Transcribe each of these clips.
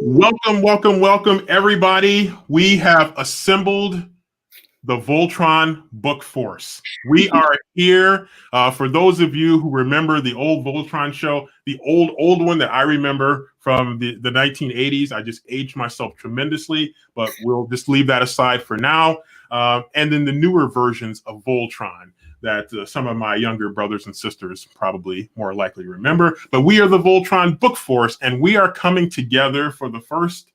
Welcome, welcome, welcome, everybody. We have assembled the Voltron book force. We are here. For those of you who remember the old Voltron show, the old one that I remember from the 1980s, I just aged myself tremendously, but we'll just leave that aside for now. And then the newer versions of Voltron that some of my younger brothers and sisters probably more likely remember. But we are the Voltron book force, and we are coming together for the first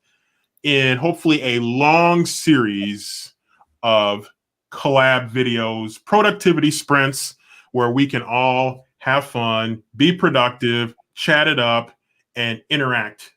in hopefully a long series of collab videos, productivity sprints, where we can all have fun, be productive, chat it up, and interact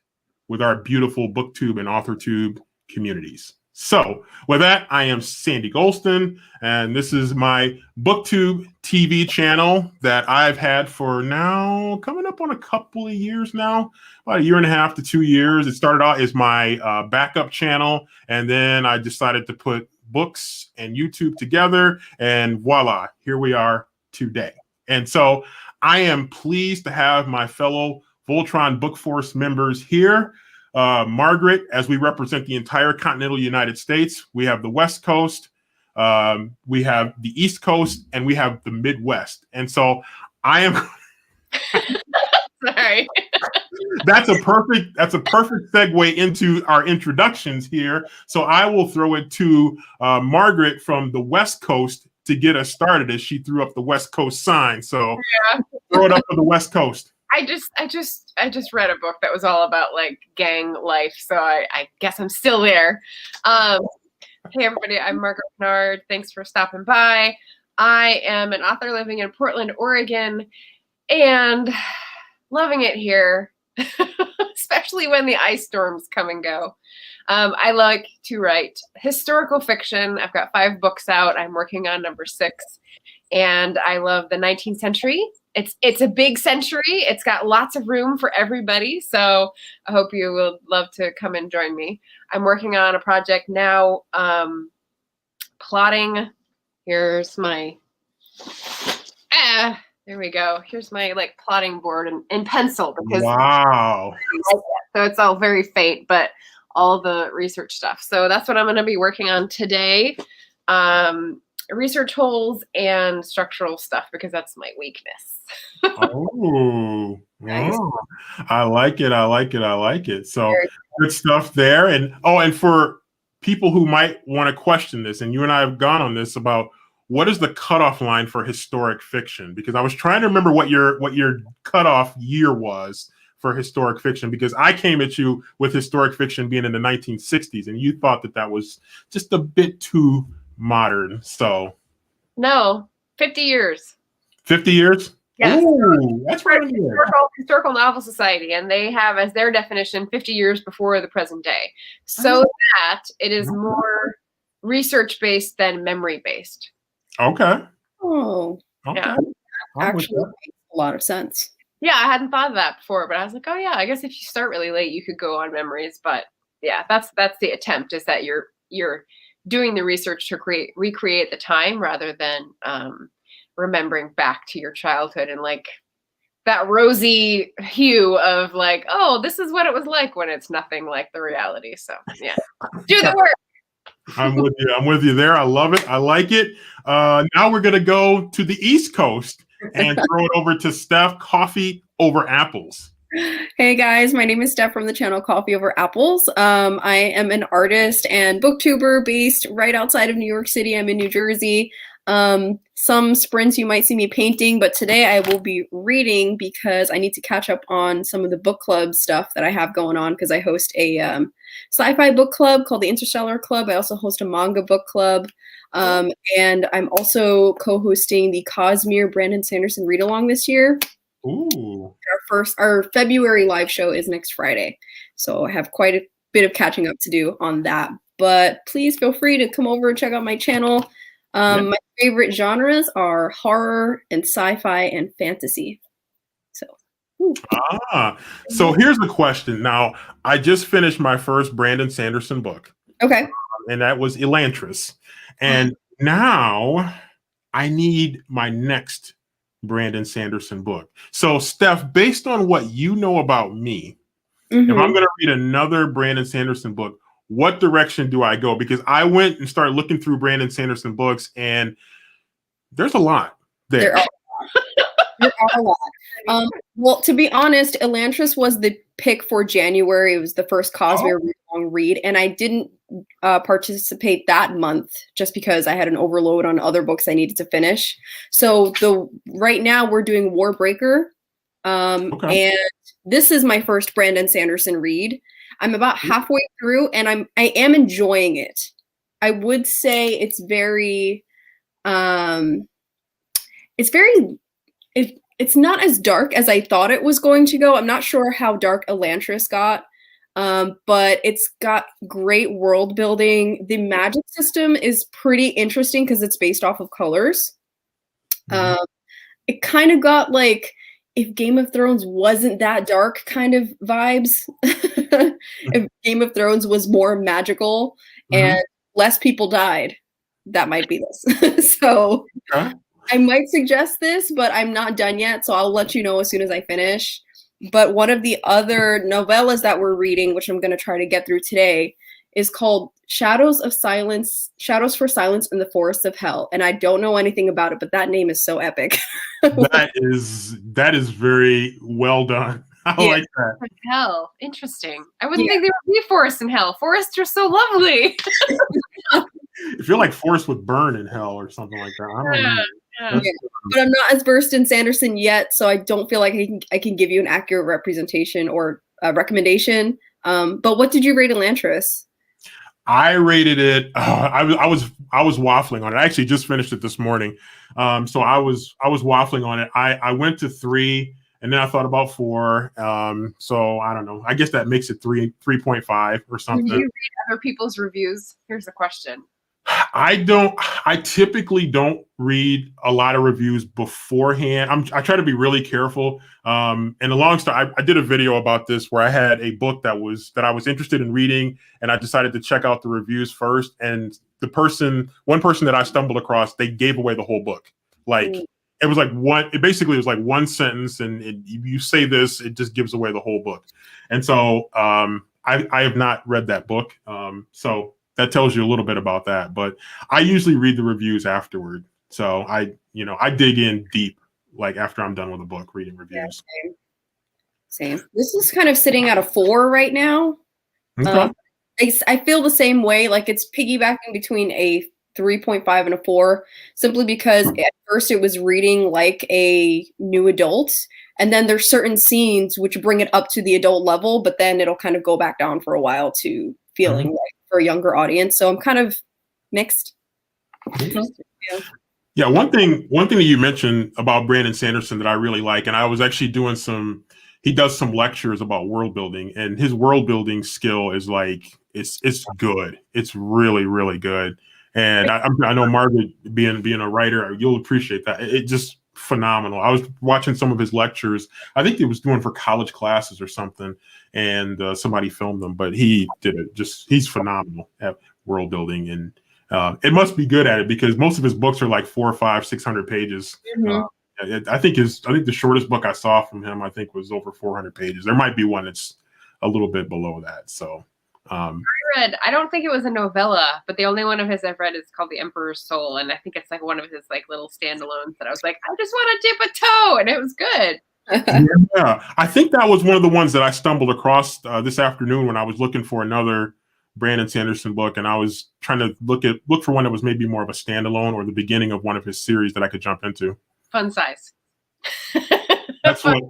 with our beautiful BookTube and AuthorTube communities. So with that, I am Sandy Golston, and this is my BookTube TV channel that I've had for now coming up on a couple of years now, about 1.5 to 2 years. It started out as my backup channel, and then I decided to put books and YouTube together, and voila, here we are today. And so I am pleased to have my fellow Voltron Book Force members here. Margaret, as we represent the entire continental United States. We have the West Coast, we have the East Coast, and we have the Midwest. And so I am sorry. That's a perfect segue into our introductions here. So I will throw it to Margaret from the West Coast to get us started, as she threw up the West Coast sign. So yeah. Throw it up for the West Coast. I just read a book that was all about like gang life, so I guess I'm still there. Hey everybody, I'm Margaret Bernard. Thanks for stopping by. I am an author living in Portland, Oregon, and loving it here, especially when the ice storms come and go. I like to write historical fiction. I've got 5 books out. I'm working on number 6, and I love the 19th century. It's a big century. It's got lots of room for everybody. So I hope you will love to come and join me. I'm working on a project now, plotting. Here's my, there we go. Here's my like plotting board in pencil. Because wow. So it's all very faint, but all the research stuff. So that's what I'm going to be working on today. Research holes and structural stuff, because that's my weakness. Oh, nice. Oh, I like it. I like it. I like it. So good stuff there. And for people who might want to question this, and you and I have gone on this about what is the cutoff line for historic fiction, because I was trying to remember what your cutoff year was for historic fiction, because I came at you with historic fiction being in the 1960s, and you thought that was just a bit too modern. So no, 50 years. 50 years? Yes. Ooh, that's right. Historical Novel Society, and they have as their definition 50 years before the present day, so that it is more research-based than memory-based. Okay. Oh. Okay. Yeah. Actually makes a lot of sense. Yeah, I hadn't thought of that before, but I was like, oh yeah, I guess if you start really late, you could go on memories. But yeah, that's the attempt, is that you're doing the research to recreate the time rather than remembering back to your childhood and like that rosy hue of like, oh, this is what it was like, when it's nothing like the reality. So yeah, do the work. I'm with you. I'm with you there. I love it. I like it. Now we're going to go to the East Coast and throw it over to Steff, Coffee Over Apples. Hey guys, my name is Steff from the channel Coffee Over Apples. I am an artist and booktuber based right outside of New York City. I'm in New Jersey. Some sprints you might see me painting, but today I will be reading because I need to catch up on some of the book club stuff that I have going on, because I host a sci-fi book club called the Interstellar Club. I also host a manga book club. And I'm also co-hosting the Cosmere Brandon Sanderson read-along this year. Ooh. Our February live show is next Friday. So I have quite a bit of catching up to do on that. But please feel free to come over and check out my channel. My favorite genres are horror and sci-fi and fantasy. So here's the question. Now, I just finished my first Brandon Sanderson book. Okay. And that was Elantris. And now I need my next Brandon Sanderson book. So, Steff, based on what you know about me, If I'm going to read another Brandon Sanderson book, what direction do I go? Because I went and started looking through Brandon Sanderson books, and there's a lot there. There are a lot. Well, to be honest, Elantris was the pick for January. It was the first Cosmere long read, and I didn't participate that month just because I had an overload on other books I needed to finish. So right now we're doing Warbreaker, and this is my first Brandon Sanderson read. I'm about halfway through, and I am enjoying it. I would say it's very it's not as dark as I thought it was going to go. I'm not sure how dark Elantris got, but it's got great world building. The magic system is pretty interesting because it's based off of colors. It kind of got like if Game of Thrones wasn't that dark kind of vibes. If Game of Thrones was more magical and less people died, that might be this. So I might suggest this, but I'm not done yet, so I'll let you know as soon as I finish. But one of the other novellas that we're reading, which I'm going to try to get through today, is called Shadows for Silence in the Forests of Hell. And I don't know anything about it, but that name is so epic. That is very well done. I like that. Hell, interesting. I wouldn't think there would be forests in hell. Forests are so lovely. I feel like forests would burn in hell or something like that. I don't know. But I'm not as versed in Sanderson yet, so I don't feel like I can give you an accurate representation or recommendation. But what did you rate Elantris? I rated it. I was waffling on it. I actually just finished it this morning, so I was waffling on it. I went to 3, and then I thought about 4. So I don't know. I guess that makes it 3.5 or something. Do you read other people's reviews? Here's a question. I typically don't read a lot of reviews beforehand. I try to be really careful. And the long story, I did a video about this where I had a book that I was interested in reading, and I decided to check out the reviews first. And one person that I stumbled across, they gave away the whole book. Like it was like it was like one sentence, and you say this, it just gives away the whole book. And so I have not read that book. So that tells you a little bit about that, but I usually read the reviews afterward. So I dig in deep, like after I'm done with a book, reading reviews. Yeah, same. This is kind of sitting at a 4 right now. Okay. I feel the same way. Like it's piggybacking between a 3.5 and a 4, simply because at first it was reading like a new adult, and then there's certain scenes which bring it up to the adult level, but then it'll kind of go back down for a while to feeling like for a younger audience. So I'm kind of mixed. Yeah, one thing that you mentioned about Brandon Sanderson that I really like, and I was actually doing he does some lectures about world building, and his world building skill is like it's good. It's really, really good. And I know Margaret being a writer, you'll appreciate that. It's just phenomenal. I was watching some of his lectures. I think he was doing for college classes or something, and somebody filmed them, but he did it. He's phenomenal at world building, and it must be good at it because most of his books are like 400, 500, 600 pages. I think the shortest book I saw from him, I think, was over 400 pages. There might be one that's a little bit below that. So I don't think it was a novella, but the only one of his I've read is called The Emperor's Soul, and I think it's like one of his like little standalones that I was like, I just want to dip a toe, and it was good. Yeah, I think that was one of the ones that I stumbled across this afternoon when I was looking for another Brandon Sanderson book, and I was trying to look for one that was maybe more of a standalone or the beginning of one of his series that I could jump into. Fun size. That's what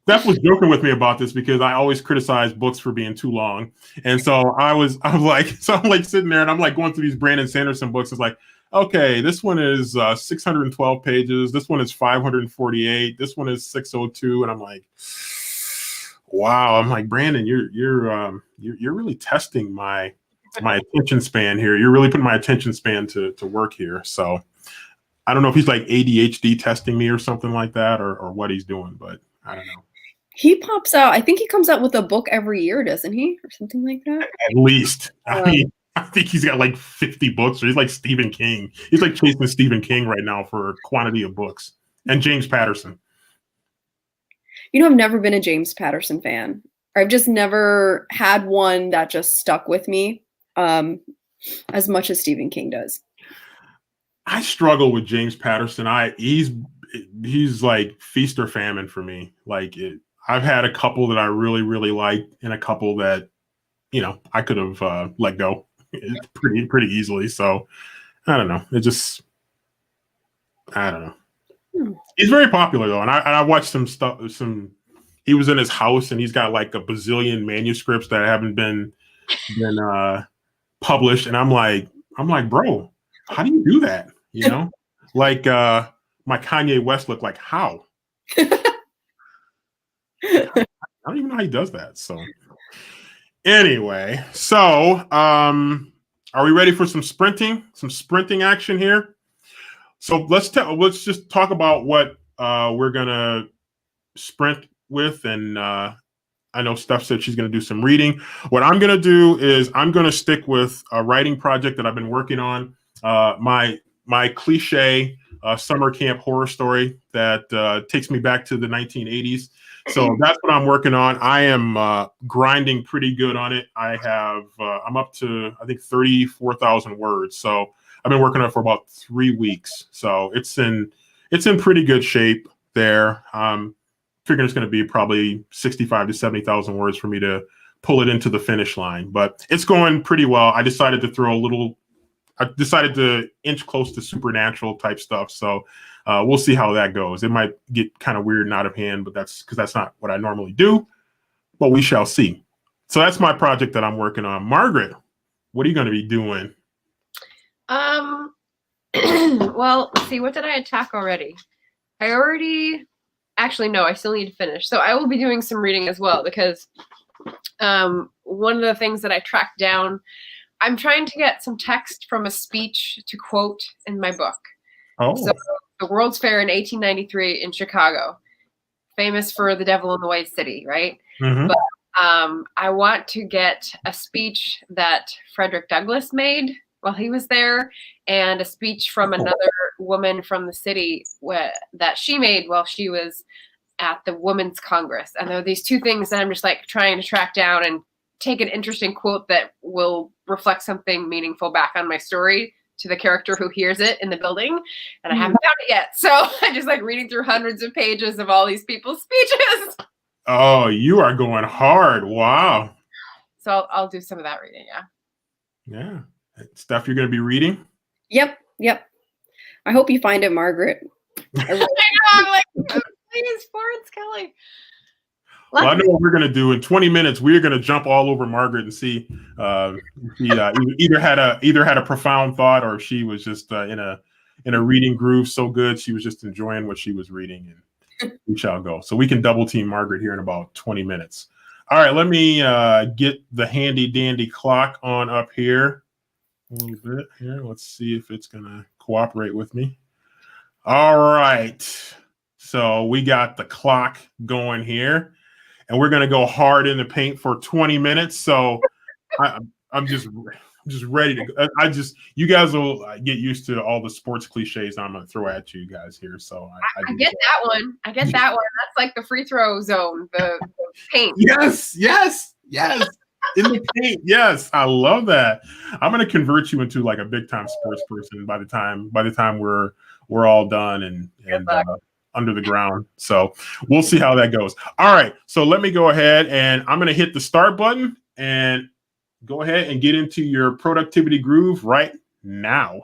Steff was joking with me about this because I always criticize books for being too long. And so I'm like sitting there and I'm like going through these Brandon Sanderson books. It's like, okay, this one is 612 pages. This one is 548. This one is 602. And I'm like, wow. I'm like, Brandon, you're really testing my attention span here. You're really putting my attention span to work here. So I don't know if he's like ADHD testing me or something like that, or what he's doing, but I don't know. He pops out. I think he comes out with a book every year, doesn't he? Or something like that? At least. I mean, I think he's got like 50 books, or he's like Stephen King. He's like chasing Stephen King right now for quantity of books. And James Patterson. I've never been a James Patterson fan. I've just never had one that just stuck with me as much as Stephen King does. I struggle with James Patterson. He's like feast or famine for me. I've had a couple that I really really liked, and a couple that I could have let go pretty easily. So I don't know. I don't know. He's very popular though, and I watched some stuff. He was in his house, and he's got like a bazillion manuscripts that haven't been published, and I'm like, bro, how do you do that? Like my Kanye West look like how? I don't even know how he does that. So anyway, are we ready for some sprinting action here? So let's just talk about what we're gonna sprint with, and I know Steff said she's going to do some reading. What I'm going to do is I'm going to stick with a writing project that I've been working on. My cliche summer camp horror story that takes me back to the 1980s. So that's what I'm working on. I am grinding pretty good on it. I'm up to I think 34,000 words. So I've been working on it for about 3 weeks. So it's in pretty good shape there. Figuring it's going to be probably 65 to 70,000 words for me to pull it into the finish line, but it's going pretty well. I decided to inch close to supernatural type stuff. So we'll see how that goes. It might get kind of weird and out of hand, but that's because that's not what I normally do, but we shall see. So that's my project that I'm working on. Margaret, what are you going to be doing? Well, let's see, what did I attack already? Actually, no, I still need to finish. So I will be doing some reading as well, because one of the things that I tracked down, I'm trying to get some text from a speech to quote in my book. Oh. So the World's Fair in 1893 in Chicago, famous for the Devil in the White City, right? Mm-hmm. But I want to get a speech that Frederick Douglass made while he was there, and a speech from another woman from the city that she made while she was at the Women's Congress. And there are these two things that I'm just like trying to track down and take an interesting quote that will reflect something meaningful back on my story to the character who hears it in the building. And I haven't found it yet. So I'm just like reading through hundreds of pages of all these people's speeches. Oh, you are going hard. Wow. So I'll do some of that reading. Yeah. Yeah. Stuff you're going to be reading? Yep. I hope you find it, Margaret. I know, I'm like, please, Florence Kelly. Well, I know what we're going to do. In 20 minutes, we're going to jump all over Margaret and see if she either had a profound thought, or if she was just in a reading groove so good she was just enjoying what she was reading. And we shall go. So we can double team Margaret here in about 20 minutes. All right, let me get the handy dandy clock on up here a little bit here. Let's see if it's going to cooperate with me. All right. So we got the clock going here, and we're going to go hard in the paint for 20 minutes. So I'm just ready to go. You guys will get used to all the sports cliches I'm going to throw at you guys here. So I get that one. I get that one. That's like the free throw zone, the paint. Yes. In the paint. Yes. I love that. I'm going to convert you into like a big time sports person by the time we're all done and under the ground. So we'll see how that goes. All right. So let me go ahead and I'm going to hit the start button and go ahead and get into your productivity groove right now.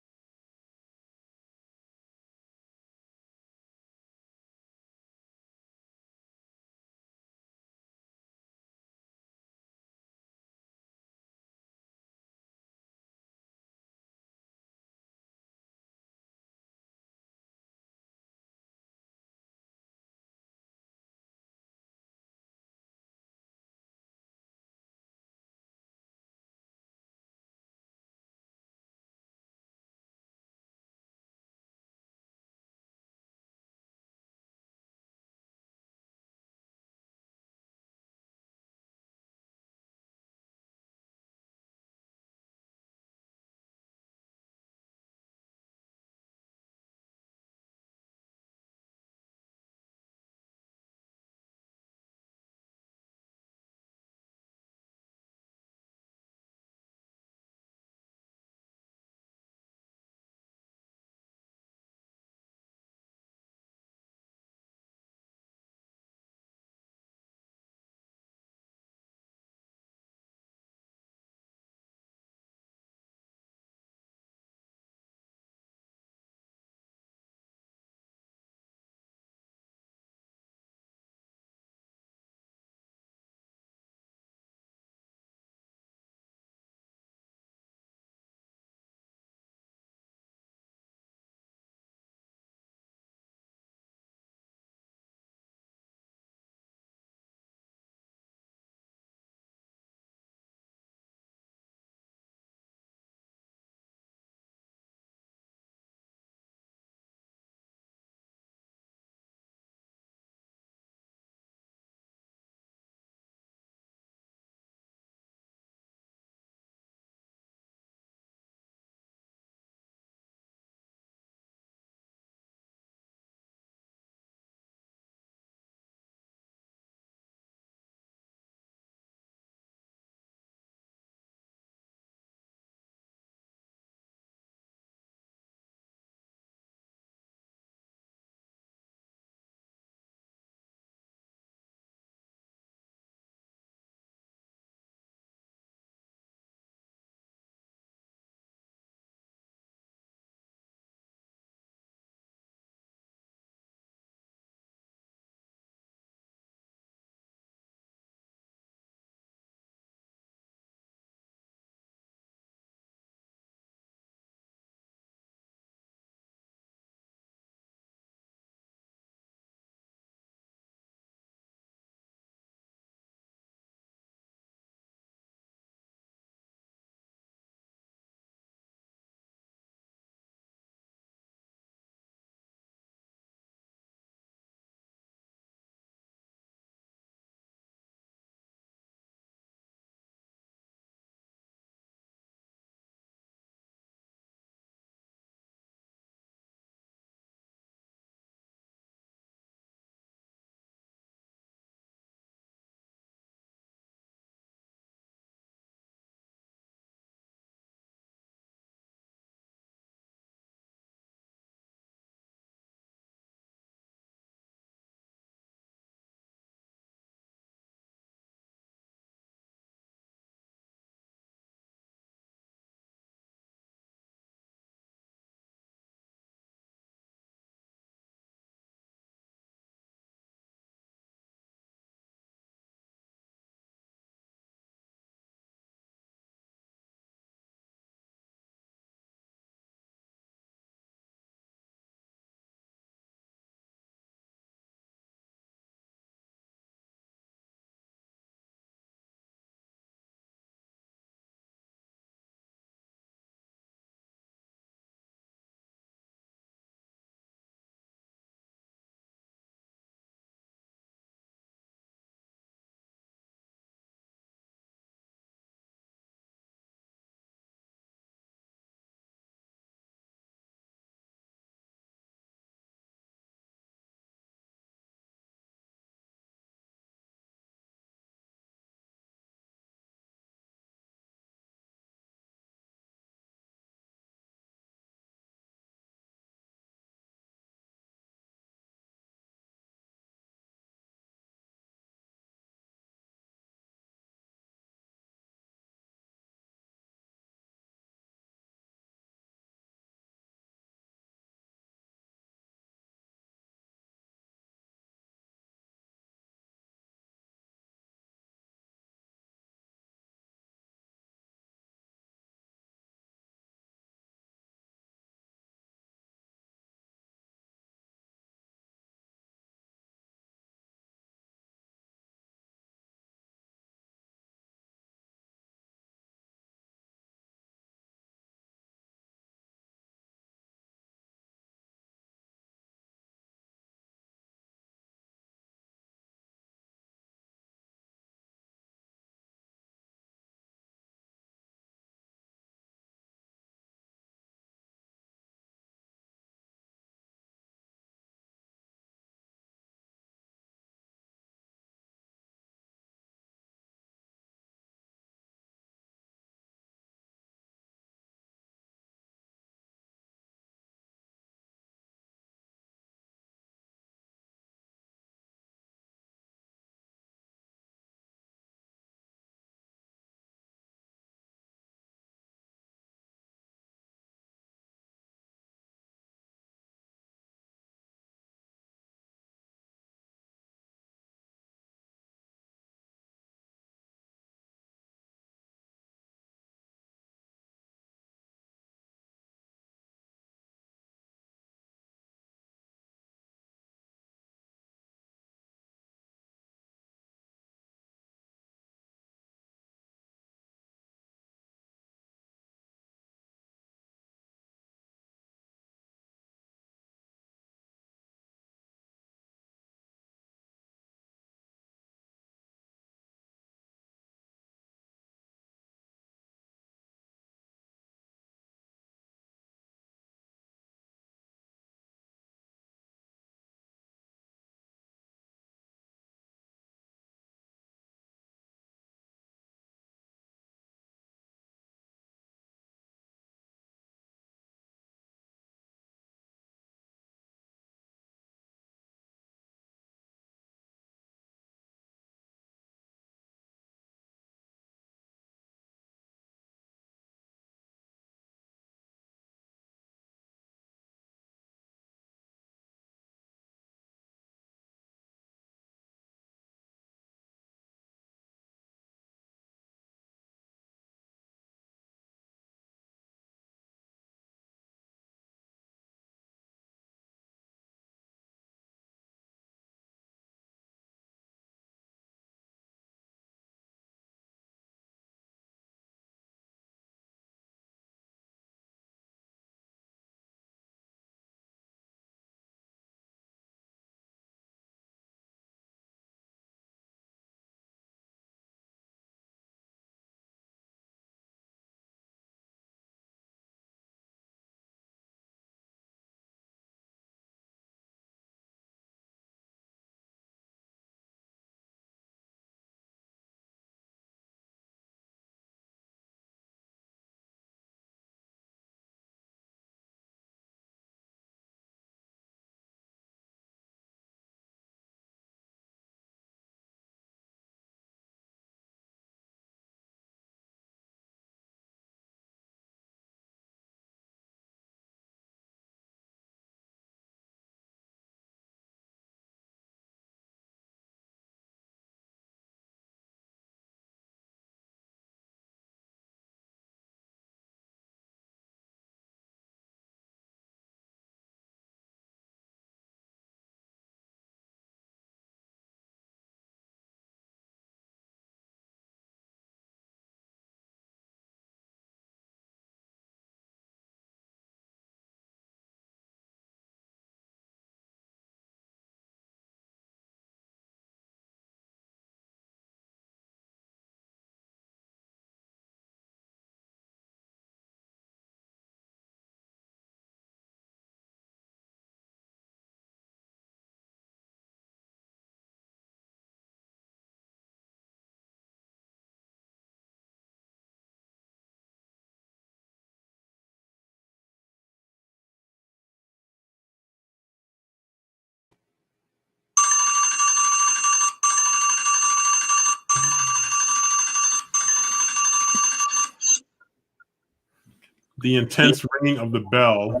The intense ringing of the bell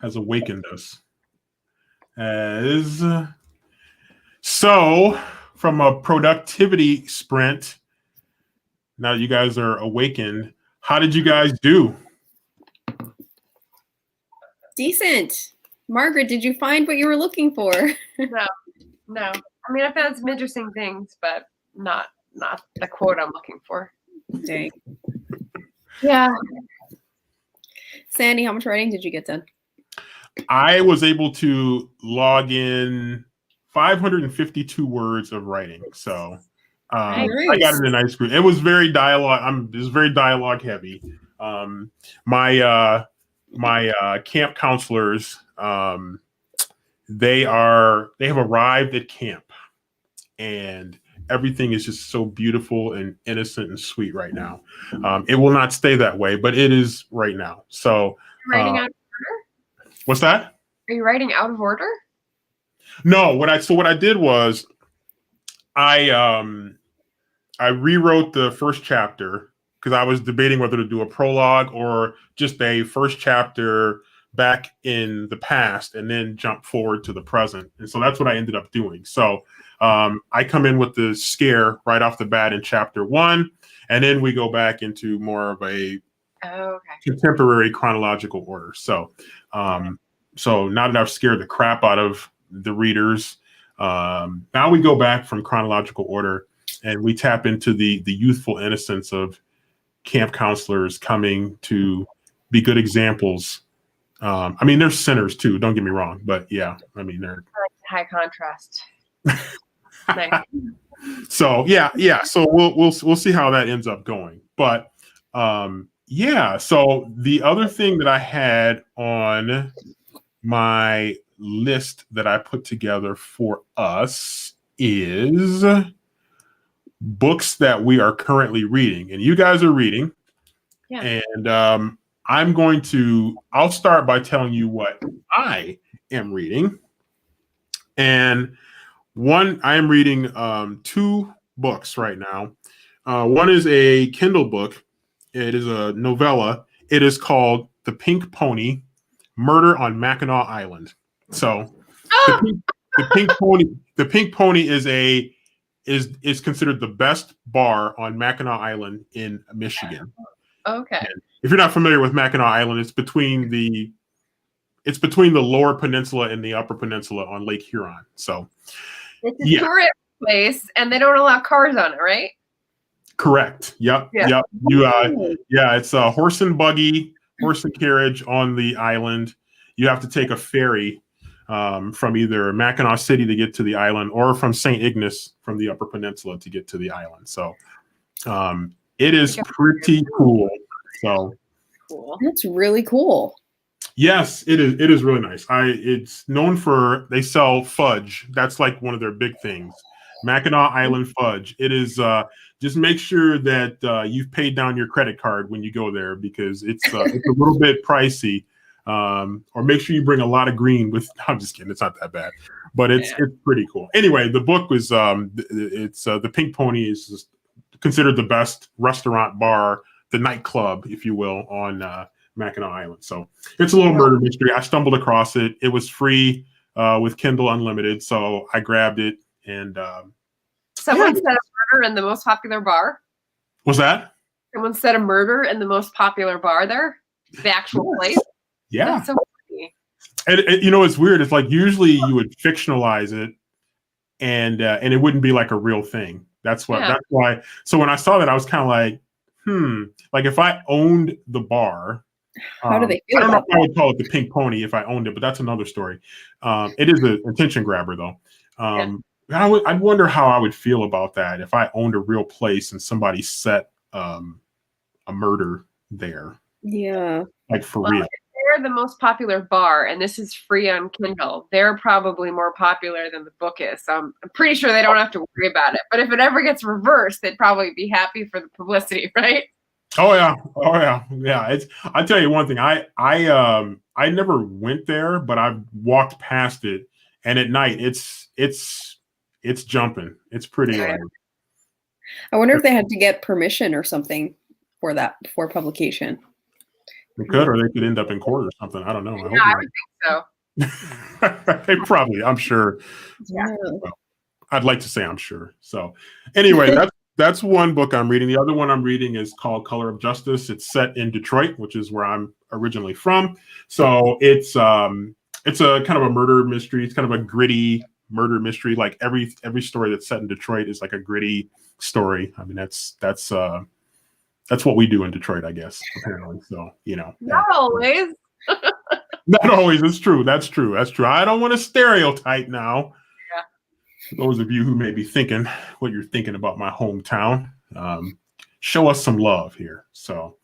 has awakened us. So, from a productivity sprint, now that you guys are awakened, how did you guys do? Decent. Margaret, did you find what you were looking for? No. I mean, I found some interesting things, but not the quote I'm looking for. Dang. Yeah. Sandy, how much writing did you get done? I was able to log in 552 words of writing. So Nice. I got in a nice group. It was very dialogue. It was very dialogue heavy. My camp counselors, they have arrived at camp, and everything is just so beautiful and innocent and sweet right now. It will not stay that way, but it is right now. So Writing out of order? What's that? Are you writing out of order? No, what I did was I rewrote the first chapter because I was debating whether to do a prologue or just a first chapter back in the past and then jump forward to the present. And so that's what I ended up doing. So I come in with the scare right off the bat in chapter 1, and then we go back into more of a contemporary chronological order. So so now that I've scared the crap out of the readers, now we go back from chronological order and we tap into the youthful innocence of camp counselors coming to be good examples. I mean, they're sinners too, don't get me wrong, but yeah, I mean, they're high contrast. Nice. So yeah. So we'll see how that ends up going. But yeah. So the other thing that I had on my list that I put together for us is books that we are currently reading, and you guys are reading. Yeah. And I'll start by telling you what I am reading. And I am reading 2 books right now. One is a Kindle book. It is a novella. It is called The Pink Pony: Murder on Mackinac Island. So the Pink Pony is considered the best bar on Mackinac Island in Michigan. Okay. And if you're not familiar with Mackinac Island, it's between the lower peninsula and the upper peninsula on Lake Huron. So it's a tourist place, and they don't allow cars on it, right? Correct. Yep. Yeah. Yep. It's a horse and carriage on the island. You have to take a ferry from either Mackinac City to get to the island, or from St. Ignace from the upper peninsula to get to the island. So it is pretty cool. So that's really cool. Yes, it is. It is really nice. It's known for, they sell fudge. That's like one of their big things. Mackinac Island fudge. It is. Just make sure that you've paid down your credit card when you go there, because it's a little bit pricey. Or make sure you bring a lot of green with. I'm just kidding. It's not that bad, but it's pretty cool. Anyway, the book was the Pink Pony is considered the best restaurant bar, the nightclub, if you will, on Mackinac Island. So it's a little murder mystery. I stumbled across it. It was free with Kindle Unlimited, so I grabbed it. And someone said a murder in the most popular bar. What's that? Someone said a murder in the most popular bar there, the actual place. Yeah. That's so funny. And it's weird. It's like usually you would fictionalize it, and it wouldn't be like a real thing. That's why. So when I saw that, I was kind of like, like if I owned the bar. How do they feel? I don't know if I would call it the Pink Pony if I owned it, but that's another story. It is an attention grabber, though. I'd wonder how I would feel about that if I owned a real place and somebody set a murder there. Yeah. Like for real. If they're the most popular bar, and this is free on Kindle, they're probably more popular than the book is. So I'm pretty sure they don't have to worry about it. But if it ever gets reversed, they'd probably be happy for the publicity, right? Oh yeah. I'll tell you one thing. I never went there, but I've walked past it, and at night it's jumping. It's pretty. I wonder if they had to get permission or something for that before publication. They could, or they could end up in court or something. I don't know. I hope I would think so. not. They probably, I'm sure. Yeah. Well, I'd like to say I'm sure. So anyway, that's one book I'm reading. The other one I'm reading is called Color of Justice. It's set in Detroit, which is where I'm originally from. So it's a kind of a murder mystery. It's kind of a gritty murder mystery. Like every story that's set in Detroit is like a gritty story. I mean, that's what we do in Detroit, I guess, apparently. So, Not always. Not always. It's true. That's true. I don't want to stereotype now. Yeah. Those of you who may be thinking what you're thinking about my hometown, show us some love here. So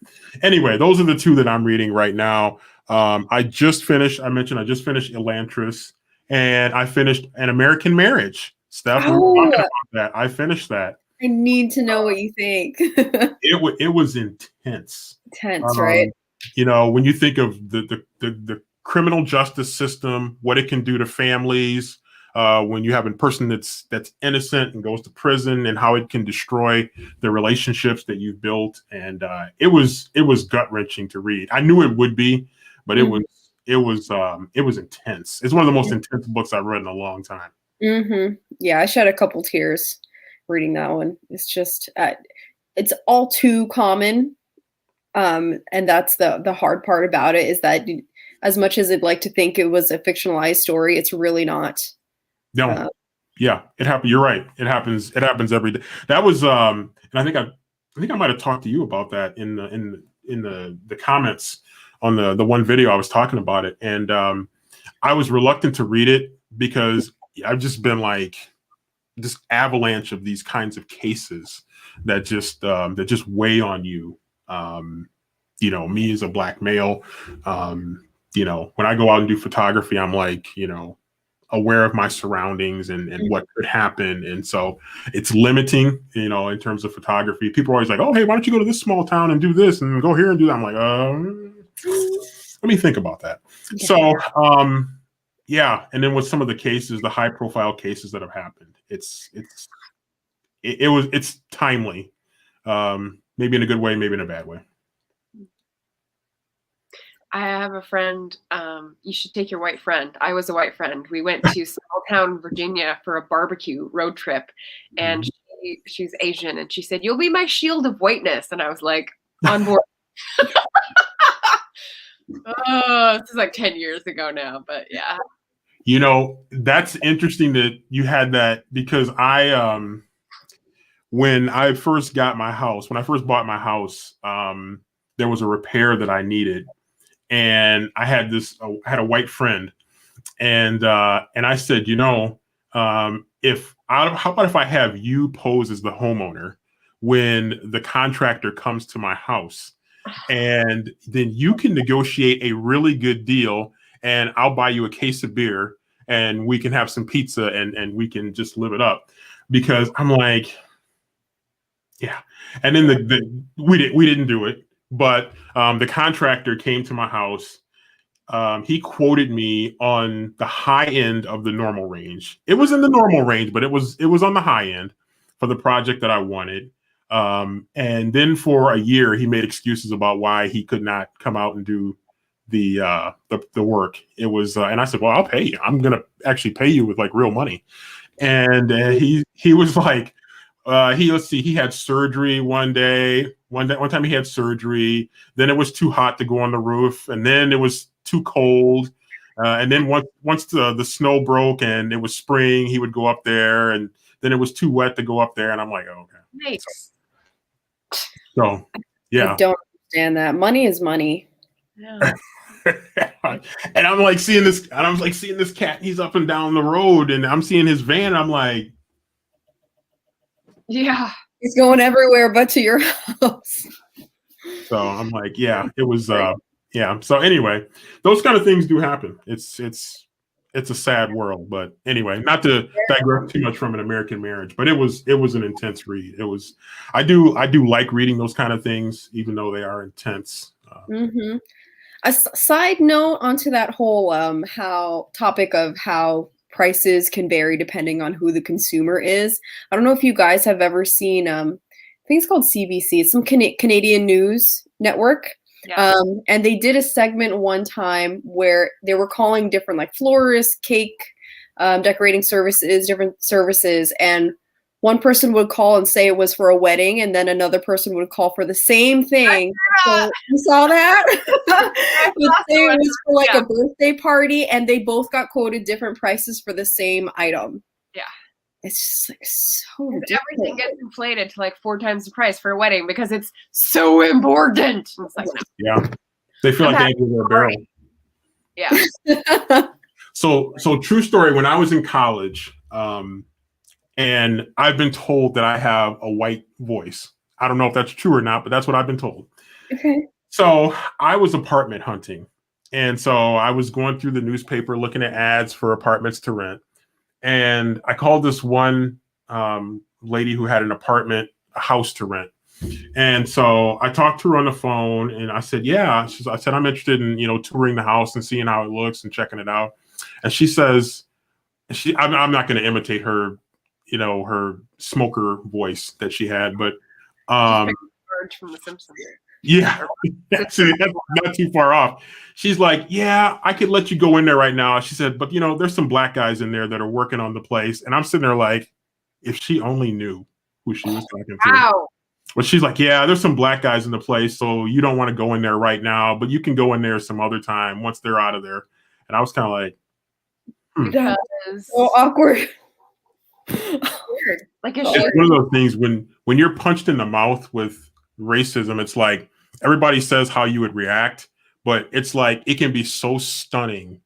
anyway, those are the two that I'm reading right now. I just finished Elantris, and I finished An American Marriage. Steff, we were talking about that. I finished that. I need to know what you think. It was intense. Right? When you think of the criminal justice system, what it can do to families, when you have a person that's innocent and goes to prison, and how it can destroy the relationships that you've built, and it was gut wrenching to read. I knew it would be, but it was intense. It's one of the most intense books I've read in a long time. Mm-hmm. Yeah, I shed a couple tears reading that one. It's just it's all too common, and that's the hard part about it, is that as much as I'd like to think it was a fictionalized story, it's really not. No, yeah, it happened. You're right. It happens every day. That was and I think I might have talked to you about that in the comments on the one video I was talking about it, and I was reluctant to read it because I've just been like this avalanche of these kinds of cases that just weigh on you. Me as a Black male, when I go out and do photography, I'm like, aware of my surroundings and what could happen. And so it's limiting, in terms of photography. People are always like, oh, hey, why don't you go to this small town and do this and go here and do that? I'm like, let me think about that. Yeah. So, yeah. And then with some of the cases, the high profile cases that have happened, it's timely, maybe in a good way, maybe in a bad way. I have a friend. You should take your white friend. I was a white friend. We went to small town Virginia for a barbecue road trip, and she's Asian, and she said, "You'll be my shield of whiteness," and I was like, on board. Oh, this is like 10 years ago now, but yeah. That's interesting that you had that, because when I first bought my house, there was a repair that I needed. And I had a white friend, and I said, how about if I have you pose as the homeowner when the contractor comes to my house, and then you can negotiate a really good deal, and I'll buy you a case of beer, and we can have some pizza, and we can just live it up. Because I'm like, yeah. And then we didn't do it. But the contractor came to my house. He quoted me on the high end of the normal range. It was in the normal range, but it was on the high end for the project that I wanted. And then for a year, he made excuses about why he could not come out and do the work. It was, and I said, well, I'll pay you. I'm gonna actually pay you with like real money. And he was like, he had surgery one time he had surgery. Then it was too hot to go on the roof, and then it was too cold. And then once the snow broke and it was spring, he would go up there, and then it was too wet to go up there. And I'm like, oh, okay. Nice. So yeah. I don't understand that. Money is money. Yeah. And I'm like seeing this cat. He's up and down the road, and I'm seeing his van. I'm like, yeah, he's going everywhere but to your house. So I'm like, yeah, it was, yeah. So anyway, those kind of things do happen. It's a sad world, but anyway, not to digress too much from An American Marriage, but it was an intense read. I do like reading those kind of things, even though they are intense. A side note onto that whole topic of how prices can vary depending on who the consumer is. I don't know if you guys have ever seen, I think it's called CBC. It's some Canadian news network. Yeah. And they did a segment one time where they were calling different like florists, cake decorating services, different services, and one person would call and say it was for a wedding, and then another person would call for the same thing. So you saw that? Would say it was for like a birthday party, and they both got quoted different prices for the same item. Yeah. It's just like so ridiculous. Everything gets inflated to like 4 times the price for a wedding because it's so important. And it's like, yeah, they feel like they need their barrel. Yeah. So true story. When I was in college, and I've been told that I have a white voice. I don't know if that's true or not, but that's what I've been told. Okay. So I was apartment hunting. And so I was going through the newspaper looking at ads for apartments to rent. And I called this one lady who had a house to rent. And so I talked to her on the phone and I said, yeah, I said, I'm interested in, touring the house and seeing how it looks and checking it out. And she says, I'm not going to imitate her, her smoker voice that she had, but George from The Simpsons. Yeah, that's not too far off. She's like, yeah, I could let you go in there right now. She said, but there's some black guys in there that are working on the place. And I'm sitting there like, if she only knew who she was talking to. Wow. But she's like, yeah, there's some black guys in the place, so you don't want to go in there right now, but you can go in there some other time once they're out of there. And I was kind of like, That is so awkward. Like it's one of those things when you're punched in the mouth with racism, it's like everybody says how you would react, but it's like it can be so stunning.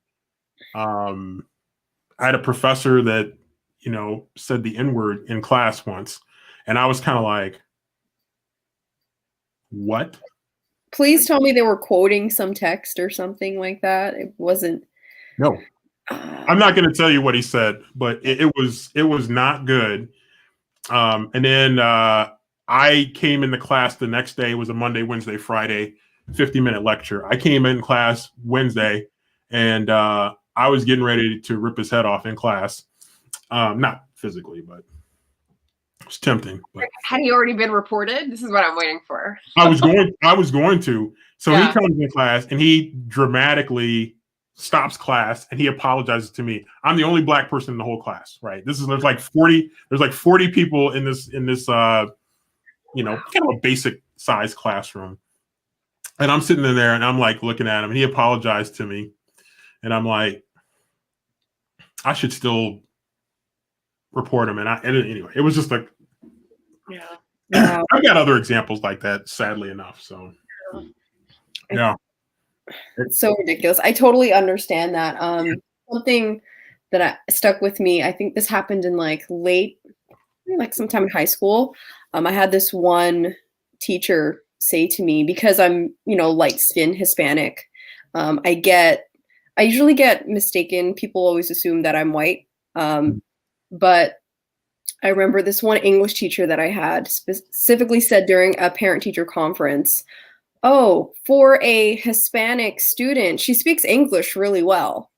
I had a professor that said the N-word in class once, and I was kind of like, what? Please tell me they were quoting some text or something like that. It wasn't. No. I'm not going to tell you what he said, but it was not good. And then I came into class the next day. It was a Monday, Wednesday, Friday, 50-minute lecture. I came in class Wednesday, and I was getting ready to rip his head off in class. Not physically, but it was tempting. But. Had he already been reported? This is what I'm waiting for. I was going to. So he comes in class, and he dramatically stops class and he apologizes to me. I'm the only black person in the whole class, right? There's like 40 people in this kind of a basic size classroom. And I'm sitting in there and I'm like looking at him and he apologized to me. And I'm like, I should still report him. And anyway, it was just like, I've got other examples like that, sadly enough. So yeah. It's so ridiculous. I totally understand that. Something that stuck with me, I think this happened in like sometime in high school. I had this one teacher say to me, because I'm, light skinned Hispanic, I usually get mistaken. People always assume that I'm white. But I remember this one English teacher that I had specifically said during a parent-teacher conference, oh, for a Hispanic student, she speaks English really well.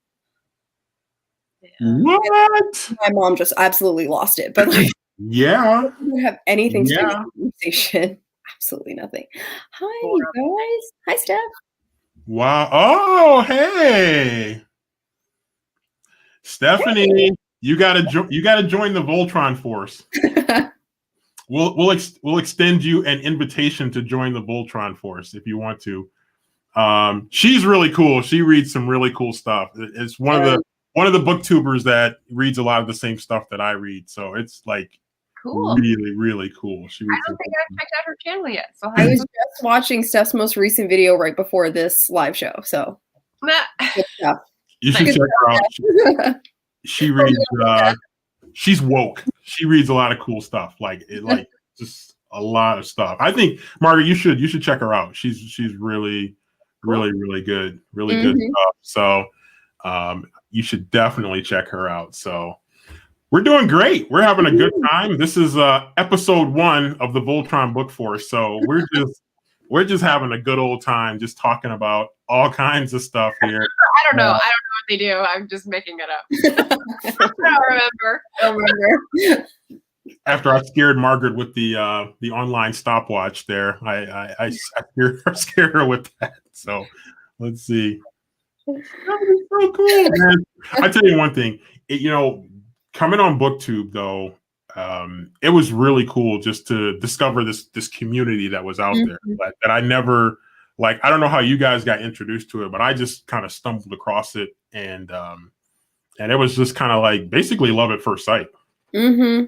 What? My mom just absolutely lost it. But like, yeah, I didn't have anything to do with the conversation. Absolutely nothing. Hi, guys. Hi, Steff. Wow. Oh, hey, Stephanie, hey. You gotta join the Voltron force. We'll extend you an invitation to join the Voltron force if you want to. She's really cool. She reads some really cool stuff. It's one of the booktubers that reads a lot of the same stuff that I read. So it's like cool. Really, really cool. She reads I don't think I've checked out her channel yet. So I was just watching Steff's most recent video right before this live show. So you should check her out. She reads. She's woke. She reads a lot of cool stuff. Like just a lot of stuff. I think Margaret, you should check her out. She's really, really, really good. Really good stuff. So you should definitely check her out. So we're doing great. We're having a good time. This is episode 1 of the Voltron Book Force. So we're just having a good old time, just talking about all kinds of stuff here. I don't know what they do. I'm just making it up. I don't remember. after I scared Margaret with the online stopwatch there, I scared her with that. So let's see. That was so cool, man. I tell you one thing, coming on BookTube though, it was really cool just to discover this community that was out there that I never I don't know how you guys got introduced to it, but I just kind of stumbled across it, and it was just kind of like basically love at first sight. I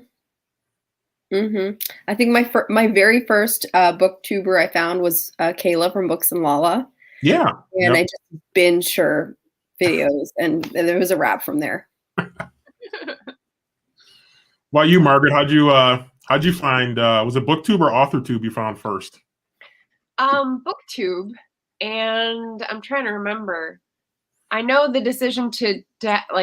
think my very first booktuber I found was Kayla from Books and Lala. Yeah, and I just binged her videos, and there was a wrap from there. Well, you, Margaret, how'd you find? Was it BookTube or AuthorTube you found first? BookTube, and I'm trying to remember. I know the decision to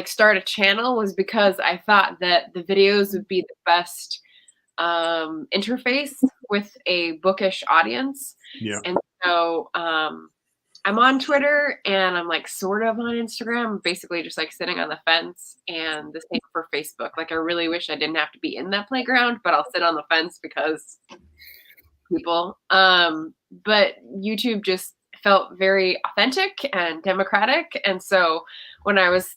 start a channel was because I thought that the videos would be the best interface with a bookish audience. Yeah. And so I'm on Twitter, and I'm sort of on Instagram, basically just sitting on the fence, and the same for Facebook. I really wish I didn't have to be in that playground, but I'll sit on the fence because people. But YouTube just felt very authentic and democratic. And so when I was,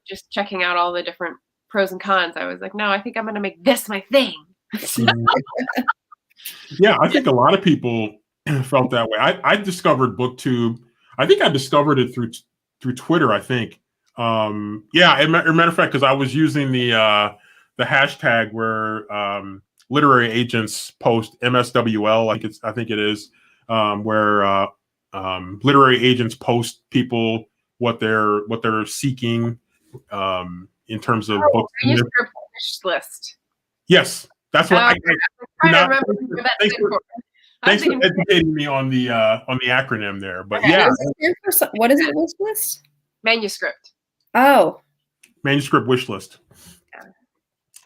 just checking out all the different pros and cons, I was like, no, I think I'm going to make this my thing. Yeah, I think a lot of people felt that way. I discovered BookTube. I think I discovered it through Twitter, I think. Yeah, as a matter of fact, because I was using the hashtag where literary agents post MSWL, I think it is, where literary agents post people what they're seeking in terms of books. Manuscript wish list. Yes, that's what I'm trying to remember what that stood for. Thanks for educating me on the acronym there. But okay, yeah, what is it? Wish list? Manuscript. Oh, manuscript wish list.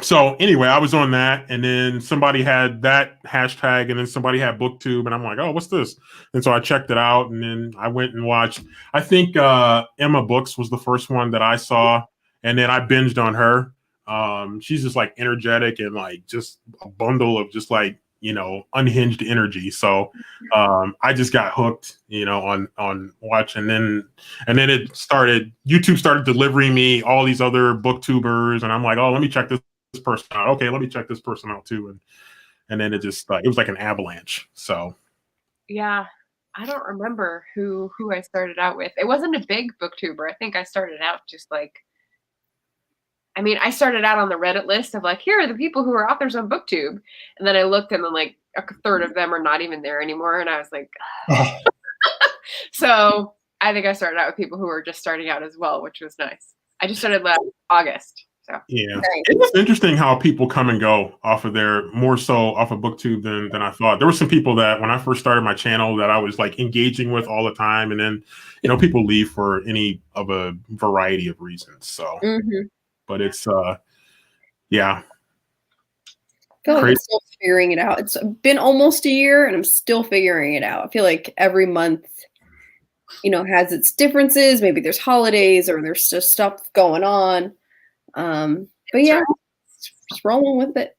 So anyway, I was on that, and then somebody had that hashtag, and then somebody had BookTube, and I'm like, oh, what's this? And so I checked it out, and then I went and watched. I think Emma Books was the first one that I saw, and then I binged on her. She's just energetic and just a bundle of just unhinged energy. So I just got hooked, on watching. And then YouTube started delivering me all these other booktubers, and I'm like, oh, let me check this person out. Okay, let me check this person out too. And then it just it was like an avalanche. So yeah, I don't remember who I started out with. It wasn't a big booktuber. I think I started out just I started out on the Reddit list of here are the people who are authors on BookTube. And then I looked, and then a third of them are not even there anymore. And I was like, so I think I started out with people who were just starting out as well, which was nice. I just started last August. So yeah, it's interesting how people come and go off of more so off of BookTube than I thought. There were some people that when I first started my channel that I was engaging with all the time. And then, people leave for any of a variety of reasons. So. But it's yeah. I feel like I'm still figuring it out. It's been almost a year, and I'm still figuring it out. I feel like every month, has its differences. Maybe there's holidays or there's just stuff going on. But yeah, just rolling with it.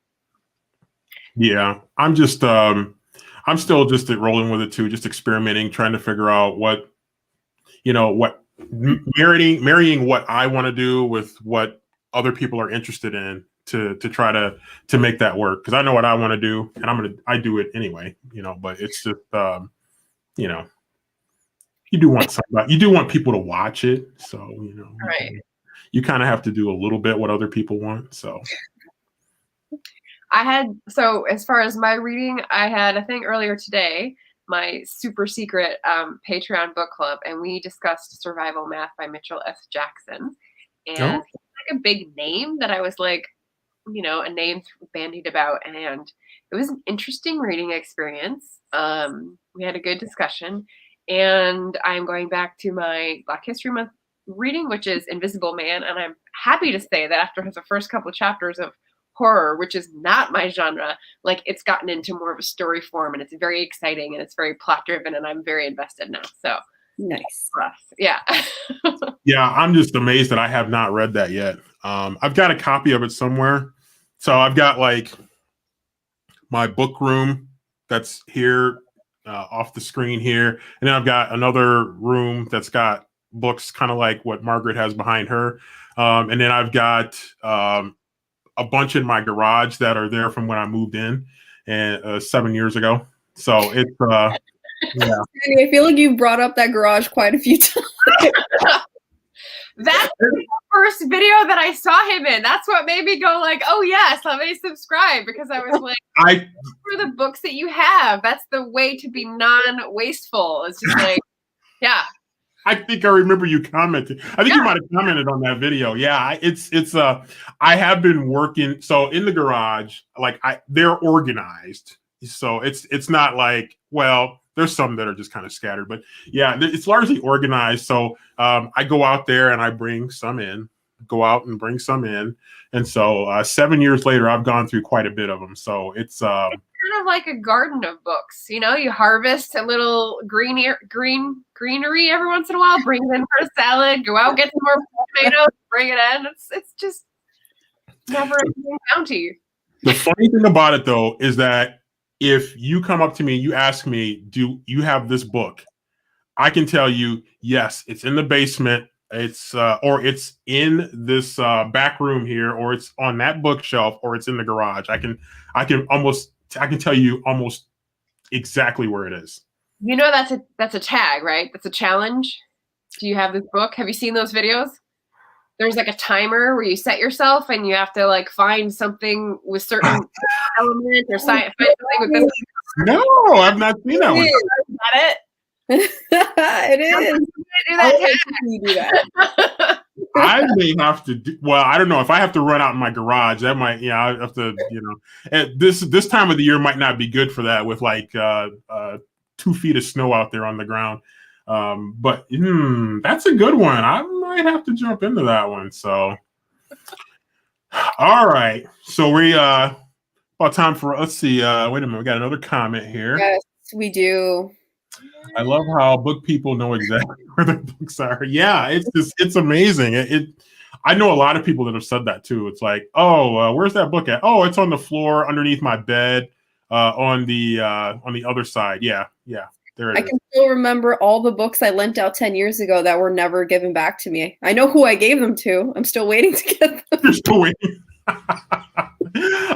Yeah, I'm still just rolling with it too, just experimenting, trying to figure out what marrying what I want to do with what other people are interested in to try to make that work, because I know what I want to do, and I do it anyway, but it's just you do want people to watch it, so right. You kind of have to do a little bit what other people want. So as far as my reading, I had, I think earlier today, my super secret Patreon book club, and we discussed Survival Math by Mitchell S. Jackson. And a big name that I was a name bandied about, and it was an interesting reading experience. We had a good discussion, and I'm going back to my Black History Month reading, which is Invisible Man, and I'm happy to say that after the first couple of chapters of horror, which is not my genre, it's gotten into more of a story form, and it's very exciting, and it's very plot driven, and I'm very invested now. So nice. Yeah. Yeah, I'm just amazed that I have not read that yet. I've got a copy of it somewhere. So I've got like my book room that's here off the screen here, and then I've got another room that's got books, kind of like what Margaret has behind her, and then I've got a bunch in my garage that are there from when I moved in and 7 years ago. So it's yeah. I feel like you brought up that garage quite a few times. That's the first video that I saw him in. That's what made me go like, oh yes, let me subscribe, because I was like, for the books that you have, that's the way to be non-wasteful. It's just like, yeah. I think I remember you commented. I think you might have commented on that video. Yeah, it's I have been working so in the garage, like they're organized. So it's not like, well, there's some that are just kind of scattered, but yeah, it's largely organized. So I go out there and I bring some in, go out and bring some in. And so 7 years later, I've gone through quite a bit of them. So it's kind of like a garden of books. You know, you harvest a little greenery every once in a while, bring it in for a salad, go out, get some more tomatoes, bring it in. It's just never ending bounty. The funny thing about it, though, is that if you come up to me, you ask me, do you have this book? I can tell you, yes, it's in the basement. It's or it's in this back room here, or it's on that bookshelf, or it's in the garage. I can tell you almost exactly where it is. You know, that's a tag, right? That's a challenge. Do you have this book? Have you seen those videos? There's like a timer where you set yourself and you have to like find something with certain element or find something with this. No, I've not seen that one. Is that it? It is. Do that. I may have to do, well, I don't know if I have to run out in my garage. That might, I have to, and this time of the year might not be good for that with like 2 feet of snow out there on the ground. But that's a good one. I might have to jump into that one. So, all right. So we about time for, let's see. Wait a minute. We got another comment here. Yes, we do. I love how book people know exactly where their books are. Yeah, it's amazing. I know a lot of people that have said that too. It's like, oh, where's that book at? Oh, it's on the floor underneath my bed, on the other side. Yeah, there it is. I can still remember all the books I lent out 10 years ago that were never given back to me. I know who I gave them to. I'm still waiting to get them. You're still waiting.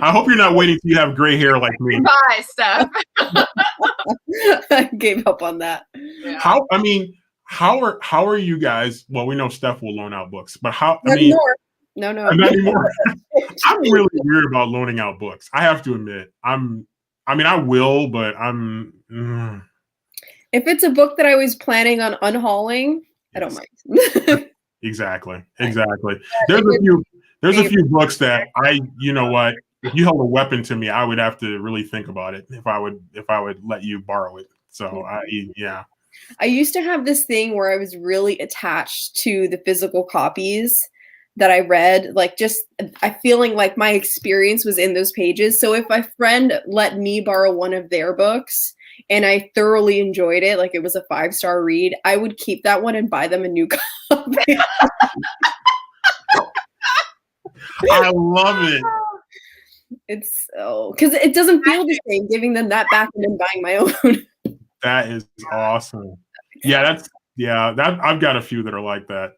I hope you're not waiting till you have gray hair like me. Bye, Steff. I gave up on that. Yeah. How are you guys? Well, we know Steff will loan out books, but how? Not anymore. No. Not anymore. I'm really weird about loaning out books. I have to admit, I will, but I'm. If it's a book that I was planning on unhauling, I don't mind. Exactly. There's a few books that you know what, if you held a weapon to me, I would have to really think about it if I would let you borrow it. So I used to have this thing where I was really attached to the physical copies that I read, like I feeling like my experience was in those pages. So if my friend let me borrow one of their books and I thoroughly enjoyed it, like it was a 5-star read, I would keep that one and buy them a new copy. I love it. It's because it doesn't feel the same giving them that back and then buying my own. That is awesome. Yeah, I've got a few that are like that.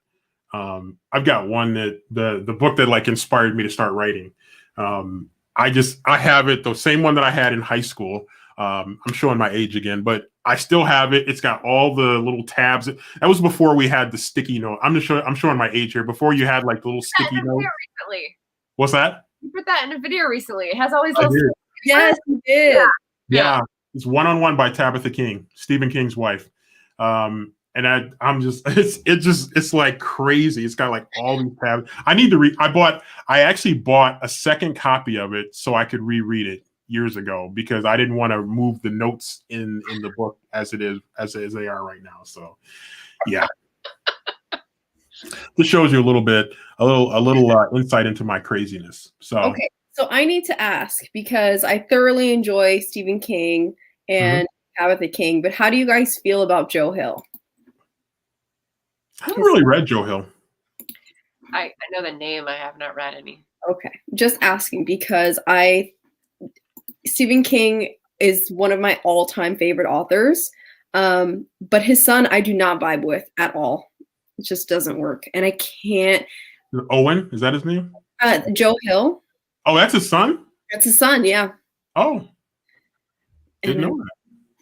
I've got one that the book that like inspired me to start writing. I have it, the same one that I had in high school. I'm showing my age again, but I still have it. It's got all the little tabs. That was before we had the sticky note. I'm showing my age here. Before you had like the little sticky note. Recently. What's that? You put that in a video recently. It has all these little. Yes, you did. Yeah. It's One-on-One by Tabitha King, Stephen King's wife. And I'm just, it's like crazy. It's got like all these tabs. I need to read. I actually bought a second copy of it so I could reread it years ago because I didn't want to move the notes in the book as they are right now. So yeah. This shows you a little insight into my craziness. So okay. So I need to ask because I thoroughly enjoy Stephen King and Tabitha King, but how do you guys feel about Joe Hill? I haven't really read Joe Hill. I know the name. I have not read any. Okay, just asking because Stephen King is one of my all-time favorite authors, but his son I do not vibe with at all. It just doesn't work, and I can't. Owen, is that his name? Joe Hill. Oh, that's his son? That's his son, yeah. Oh, And didn't I know that.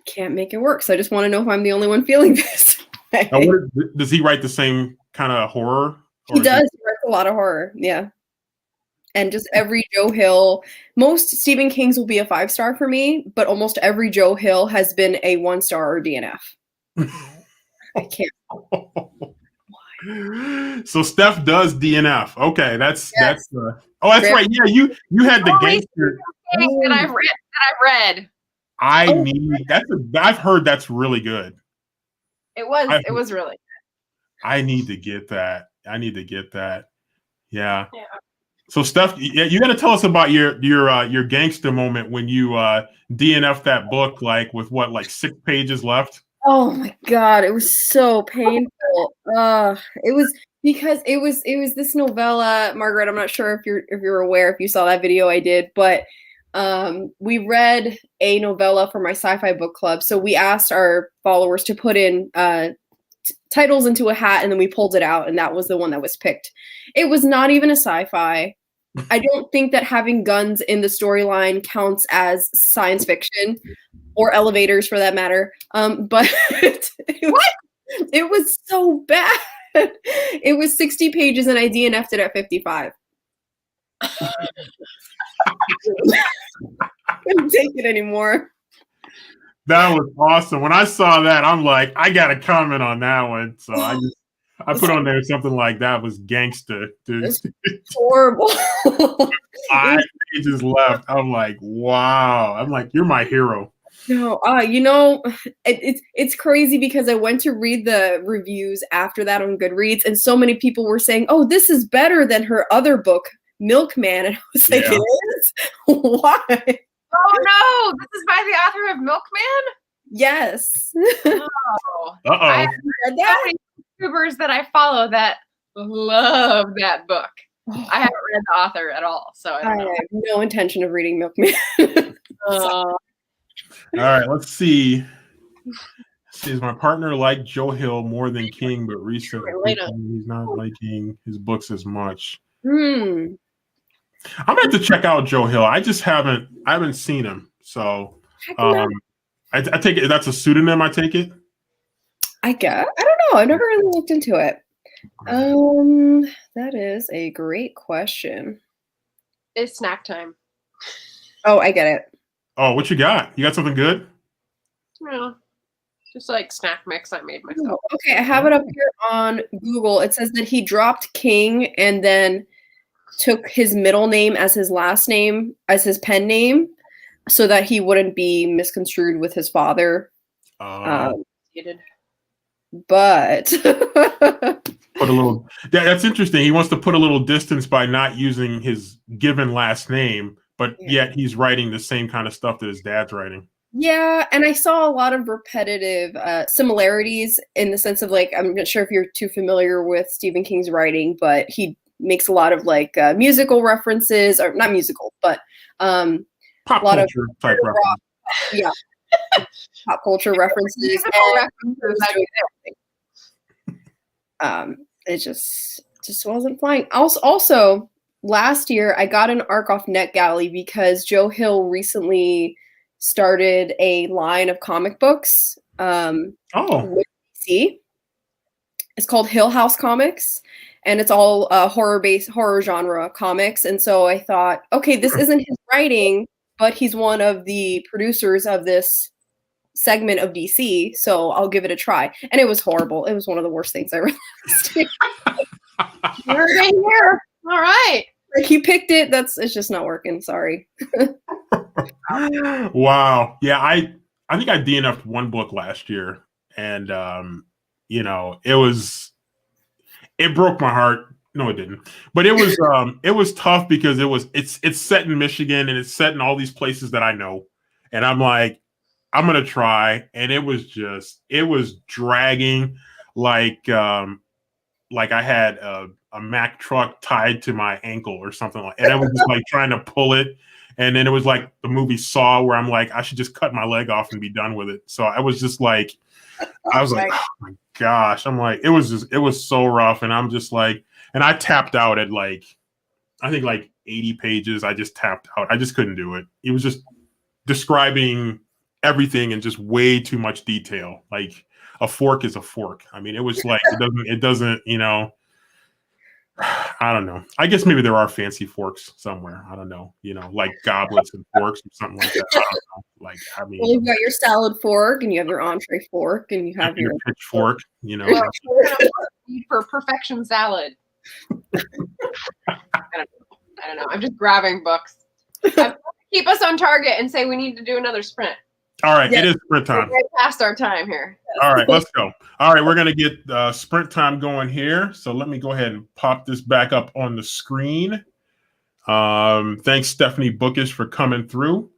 can't make it work, so I just want to know if I'm the only one feeling this. Now, does he write the same kind of horror? He does. He writes a lot of horror, yeah. And just every Joe Hill, most Stephen King's will be a 5-star for me, but almost every Joe Hill has been a 1-star or DNF. I can't. So Steff does DNF. Okay, that's Yes. that's right. Yeah, you had the gangster that I've read. I've heard that's really good. It was really good. I need to get that. Yeah. So Steff, you got to tell us about your gangster moment when you DNF that book, like with what, like 6 pages left. Oh my God, it was so painful. It was because it was this novella, Margaret. I'm not sure if you're aware, if you saw that video I did, but we read a novella for my sci-fi book club. So we asked our followers to put in titles into a hat, and then we pulled it out, and that was the one that was picked. It was not even a sci-fi. I don't think that having guns in the storyline counts as science fiction, or elevators for that matter. But it was so bad. It was 60 pages and I DNF'd it at 55. Couldn't take it anymore. That was awesome. When I saw that, I'm like, I got to comment on that one. So I put on there something like that was gangster, dude. It's horrible. 5 pages left. I'm like, wow. I'm like, you're my hero. No, it's crazy because I went to read the reviews after that on Goodreads, and so many people were saying, "Oh, this is better than her other book, Milkman," and I was like, "It is? Why?" Oh no, this is by the author of Milkman? Yes. Oh. Uh-oh. I have so many YouTubers that I follow that love that book. I haven't read the author at all, so I don't know. have no intention of reading Milkman. All right, let's see. Is my partner like Joe Hill more than King, but recently he's not liking his books as much. I'm gonna have to check out Joe Hill. I haven't seen him. So I take it that's a pseudonym, I take it. I guess. I don't know. I've never really looked into it. That is a great question. It's snack time. Oh, I get it. Oh, what you got? You got something good? Yeah. Just like snack mix I made myself. Okay, I have it up here on Google. It says that he dropped King and then took his middle name as his last name, as his pen name, so that he wouldn't be misconstrued with his father. But put a little. That's interesting. He wants to put a little distance by not using his given last name, but yet he's writing the same kind of stuff that his dad's writing. Yeah, and I saw a lot of repetitive similarities in the sense of, like, I'm not sure if you're too familiar with Stephen King's writing, but he makes a lot of like musical references, or not musical, but pop culture type references. Yeah, pop culture references. It just wasn't flying. Also, last year I got an arc off NetGalley because Joe Hill recently started a line of comic books. With DC. It's called Hill House Comics, and it's all horror genre comics. And so I thought, okay, this isn't his writing, but he's one of the producers of this segment of DC, so I'll give it a try. And it was horrible. It was one of the worst things I realized. You're in here. All right. Like, he picked it. It's just not working. Sorry. Wow. Yeah, I think I DNF'd one book last year, and it broke my heart. No, it didn't. But it was tough because it's set in Michigan and it's set in all these places that I know. And I'm like, I'm gonna try. And it was dragging. Like like I had a Mack truck tied to my ankle or something like, and I was just like trying to pull it. And then it was like the movie Saw, where I'm like, I should just cut my leg off and be done with it. So I was just like, I was like, oh my gosh. I'm like, it was so rough. And I'm just like, and I tapped out at like, I think like 80 pages. I just tapped out. I just couldn't do it. It was just describing everything in just way too much detail. Like a fork is a fork. I mean, it was like, it doesn't, you know, I don't know. I guess maybe there are fancy forks somewhere. I don't know, you know, like goblets and forks or something like that. I don't know. Like, I mean, well, you've got your salad fork, and you have your entree fork, and you have your pitchfork, you know. For perfection salad. I don't know. I'm just grabbing books. Keep us on target and say we need to do another sprint. All right, it is sprint time. We're right past our time here. All right, let's go. All right, we're going to get sprint time going here. So let me go ahead and pop this back up on the screen. Thanks, Stephanie Bookish, for coming through.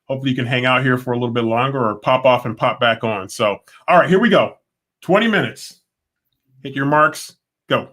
Hopefully you can hang out here for a little bit longer or pop off and pop back on. So, all right, here we go. 20 minutes. Hit your marks. Go.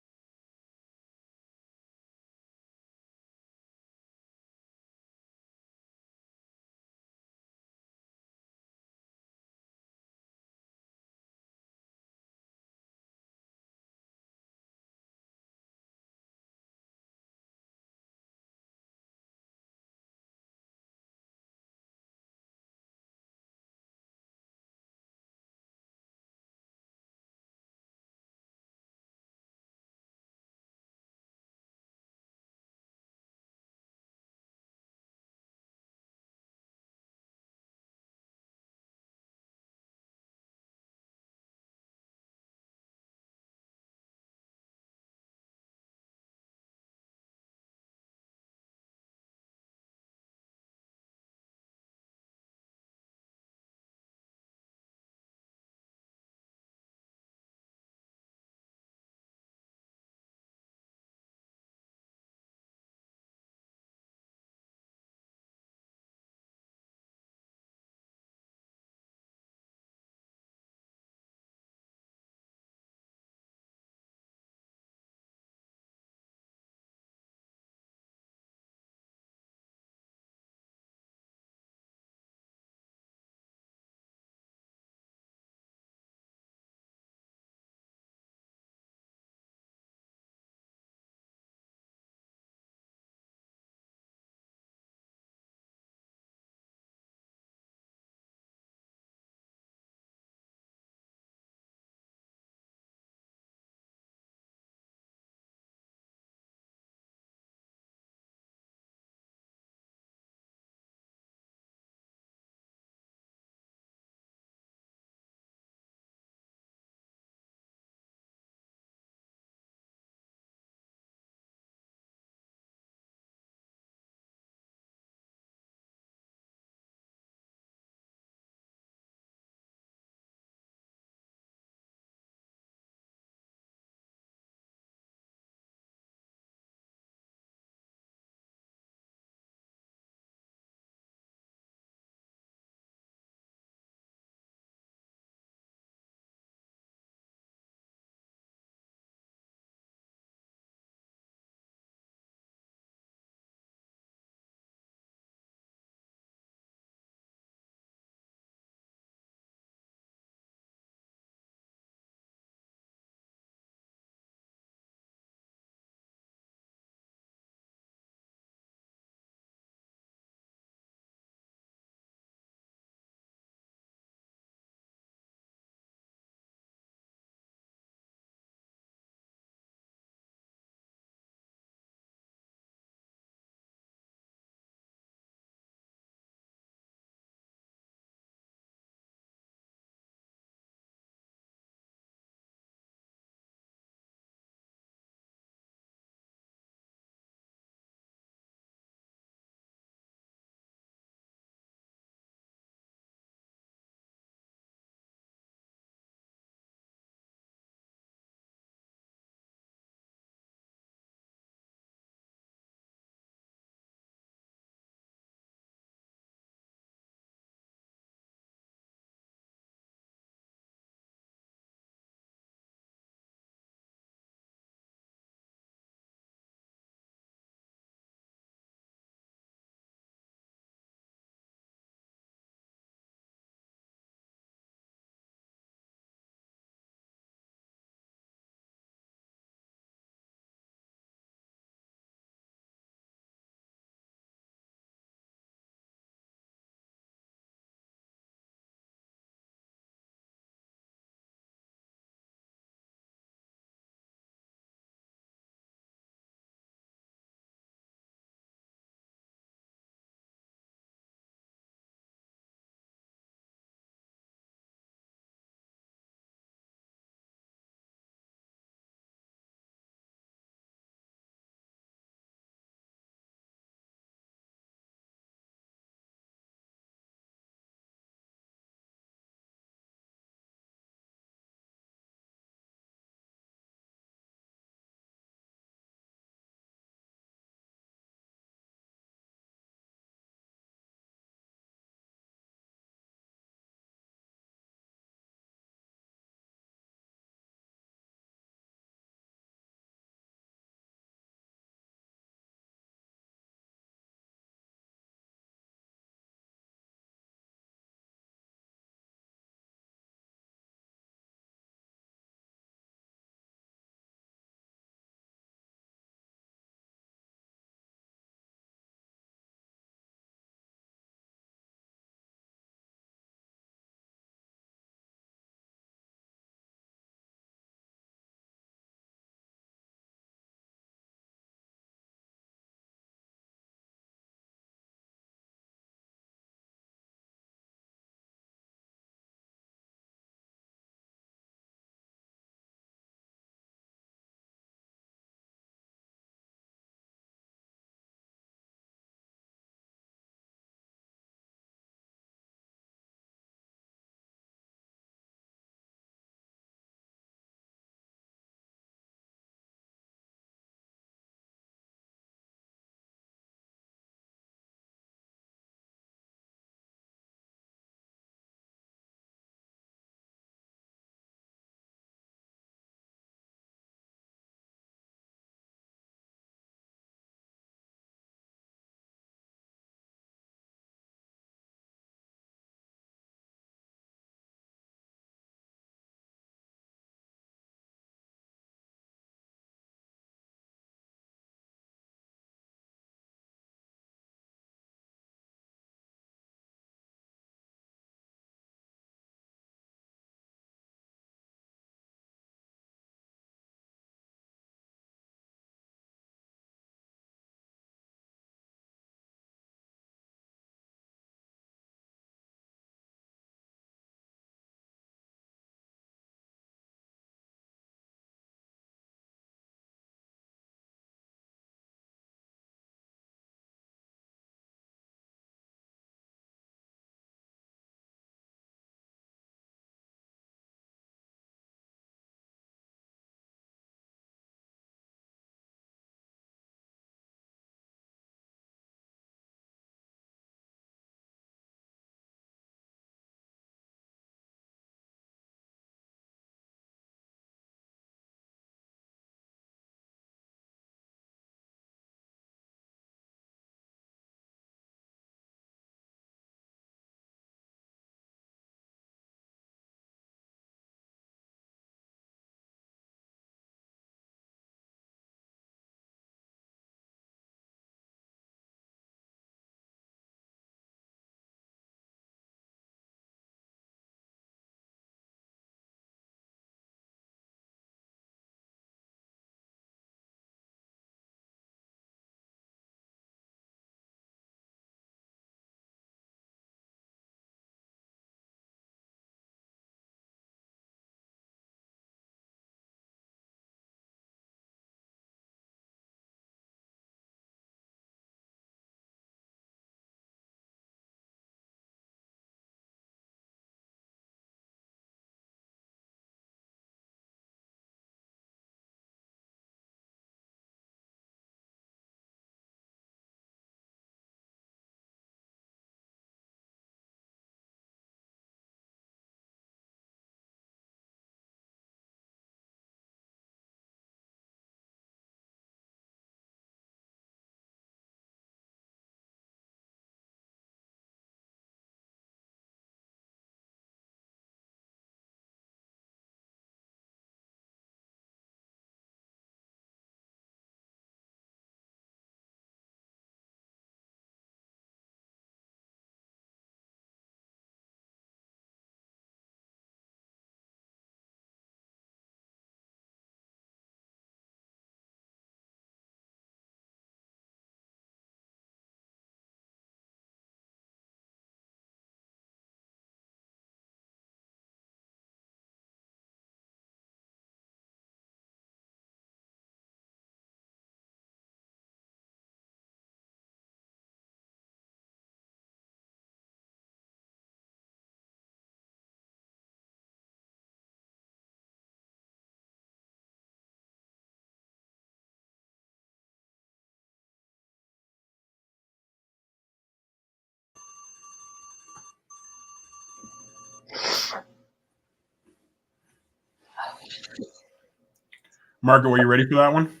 Margaret, were you ready for that one?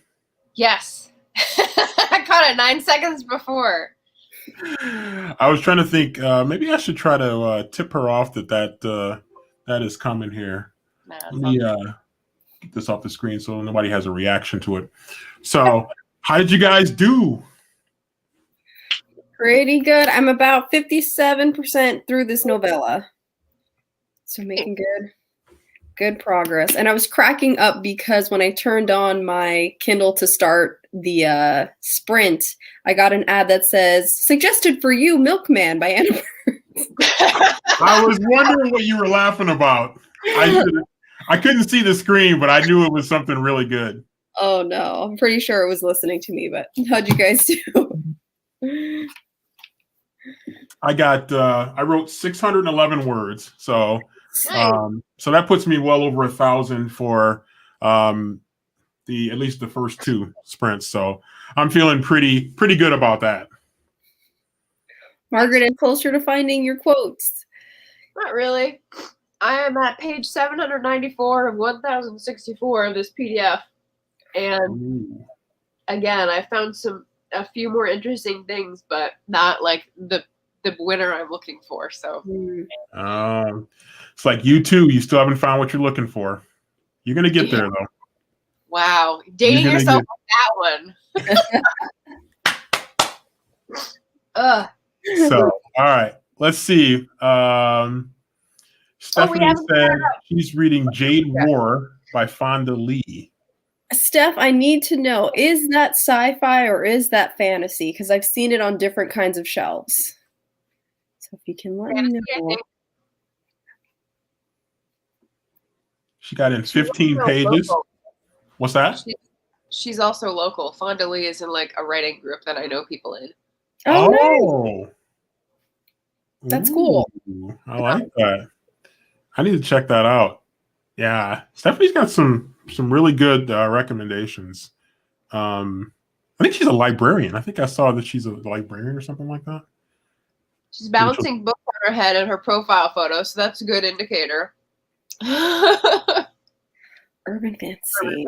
Yes. I caught it 9 seconds before. I was trying to think. Maybe I should try to tip her off that is coming here. Let me get this off the screen so nobody has a reaction to it. So, how did you guys do? Pretty good. I'm about 57% through this novella. So making good progress. And I was cracking up because when I turned on my Kindle to start the sprint, I got an ad that says, "Suggested for you, Milkman" by Anna Burns. I was wondering what you were laughing about. I couldn't see the screen, but I knew it was something really good. Oh no, I'm pretty sure it was listening to me, but how'd you guys do? I wrote 611 words. So that puts me well over 1,000 for at least the first 2 sprints. So I'm feeling pretty good about that. Margaret, and closer to finding your quotes. Not really. I am at page 794 of 1064 of this PDF. And again, I found a few more interesting things, but not like the winner I'm looking for. So it's like you too. You still haven't found what you're looking for. You're gonna get there though. Wow, dating yourself with that one. So all right, let's see. Stephanie said she's reading Jade War by Fonda Lee. Steff, I need to know, is that sci-fi or is that fantasy? Because I've seen it on different kinds of shelves. So if you can let me know. She got in 15 pages. Local. What's that? She's also local. Fonda Lee is in like a writing group that I know people in. Oh, nice. That's cool. I like that. I need to check that out. Yeah, Stephanie's got some really good recommendations. I think she's a librarian. I think I saw that she's a librarian or something like that. She's balancing books on her head in her profile photo, so that's a good indicator. Urban fantasy.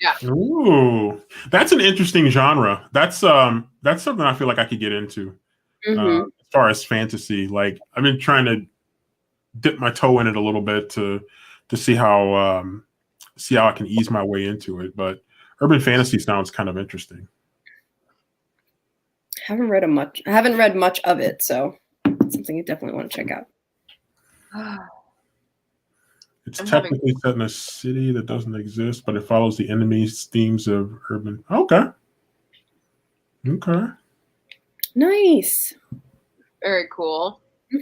Yeah. Ooh, that's an interesting genre. That's something I feel like I could get into. As far as fantasy, like I've been trying to dip my toe in it a little bit to see how I can ease my way into it. But urban fantasy sounds kind of interesting. I haven't read much of it, so it's something I definitely want to check out. It's technically set in a city that doesn't exist, but it follows the enemy's themes of urban. Okay. Nice. Very cool.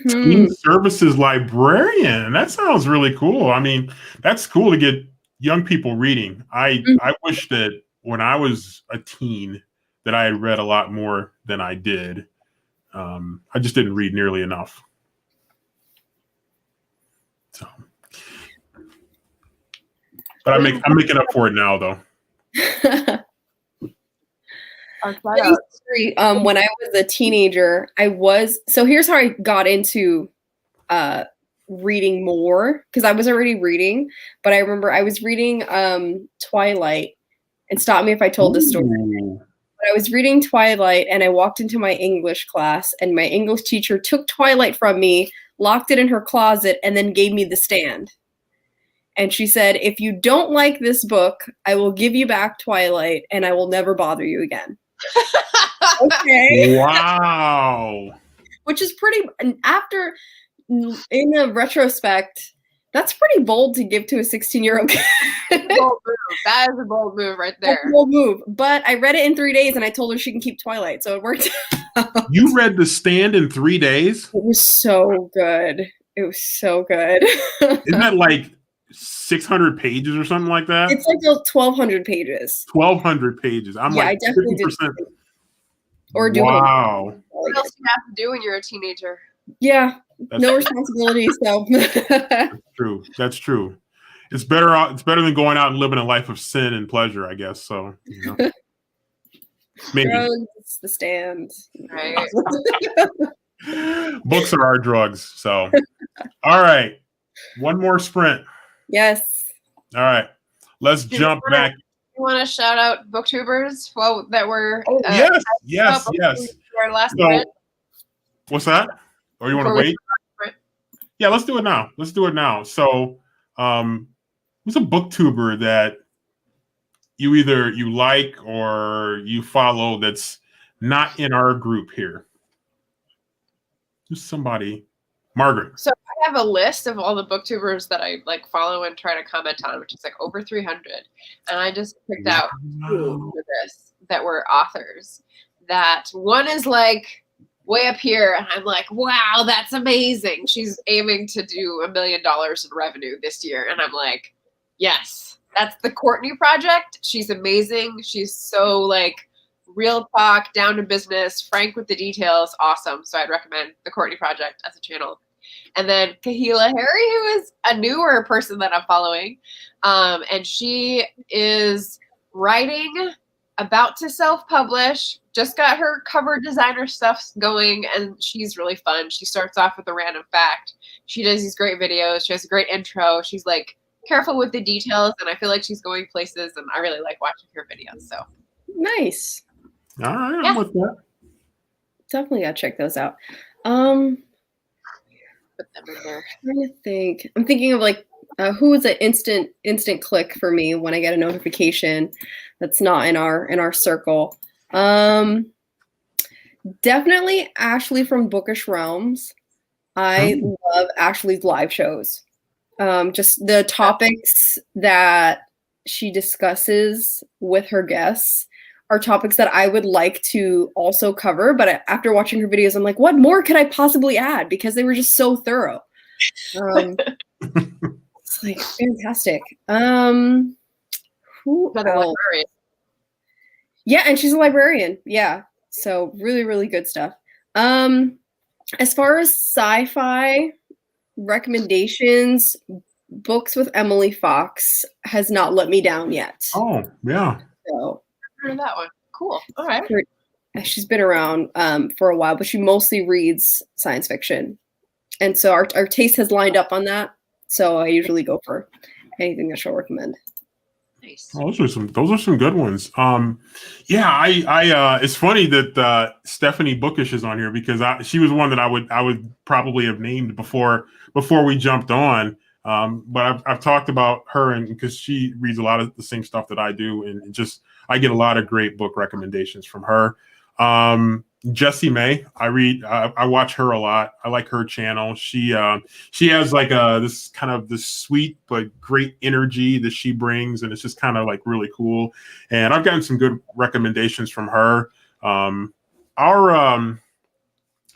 Teen services librarian. That sounds really cool. I mean, that's cool to get young people reading. I wish that when I was a teen that I had read a lot more than I did. I just didn't read nearly enough. So, but I'm making up for it now, though. When I was a teenager, so here's how I got into reading more, because I was already reading, but I remember I was reading Twilight, and stop me if I told this story. But I was reading Twilight and I walked into my English class and my English teacher took Twilight from me, locked it in her closet, and then gave me the stand. And she said, "If you don't like this book, I will give you back Twilight and I will never bother you again." Okay. Wow. Which is pretty, in a retrospect, that's pretty bold to give to a 16-year-old kid. Bold move. That is a bold move right there. That's a bold move. But I read it in 3 days and I told her she can keep Twilight, so it worked out. You read The Stand in 3 days? It was so good. Isn't that like 600 pages or something like that? It's like 1,200 pages. 1,200 pages. I definitely 50%. Did. Or doing. Wow. What else do you have to do when you're a teenager? Yeah. No responsibilities, so. That's true. It's better than going out and living a life of sin and pleasure, I guess. So, maybe. Drugs, The Stand. Right. Books are our drugs. So, all right. One more sprint. Yes. All right. Let's jump back want to shout out booktubers that were Oh, yes. our last So, print? what's that? Or you want to Before we wait? print? Yeah, let's do it now. So, who's a booktuber that you like or you follow that's not in our group here? Just somebody. Margaret. So I have a list of all the booktubers that I like follow and try to comment on, which is like over 300. And I just picked out two for this that were authors. That one is like way up here, and I'm like, wow, that's amazing. She's aiming to do $1 million in revenue this year. And I'm like, yes, that's the Courtney Project. She's amazing. She's so like real talk, down to business, frank with the details, awesome. So I'd recommend the Courtney Project as a channel. And then Kahila Harry, who is a newer person that I'm following. And she is writing, about to self-publish, just got her cover designer stuff going, and she's really fun. She starts off with a random fact. She does these great videos. She has a great intro. She's like careful with the details, and I feel like she's going places, and I really like watching her videos. So nice. All right, I'm with that. Definitely gotta check those out. Put them in there. I'm trying to think. I'm thinking of like who is an instant click for me when I get a notification that's not in our circle. Definitely Ashley from Bookish Realms. I love Ashley's live shows. Just the topics that she discusses with her guests are topics that I would like to also cover. But after watching her videos, I'm like, what more could I possibly add? Because they were just so thorough. It's like fantastic. Who Another else? librarian. Yeah, and she's a librarian. Yeah. So really, really good stuff. As far as sci-fi recommendations, Books with Emily Fox has not let me down yet. Oh, yeah. So Heard of that one. Cool. All right. she's been around for a while, but she mostly reads science fiction. And so our taste has lined up on that. So I usually go for anything that she'll recommend. Nice. Oh, those are some good ones. Yeah, it's funny that Stephanie Bookish is on here because she was one that I would probably have named before we jumped on. But I've talked about her and because she reads a lot of the same stuff that I do, and just I get a lot of great book recommendations from her. Jessie May, I watch her a lot. I like her channel. She has like this sweet but great energy that she brings, and it's just kind of like really cool. And I've gotten some good recommendations from her. Our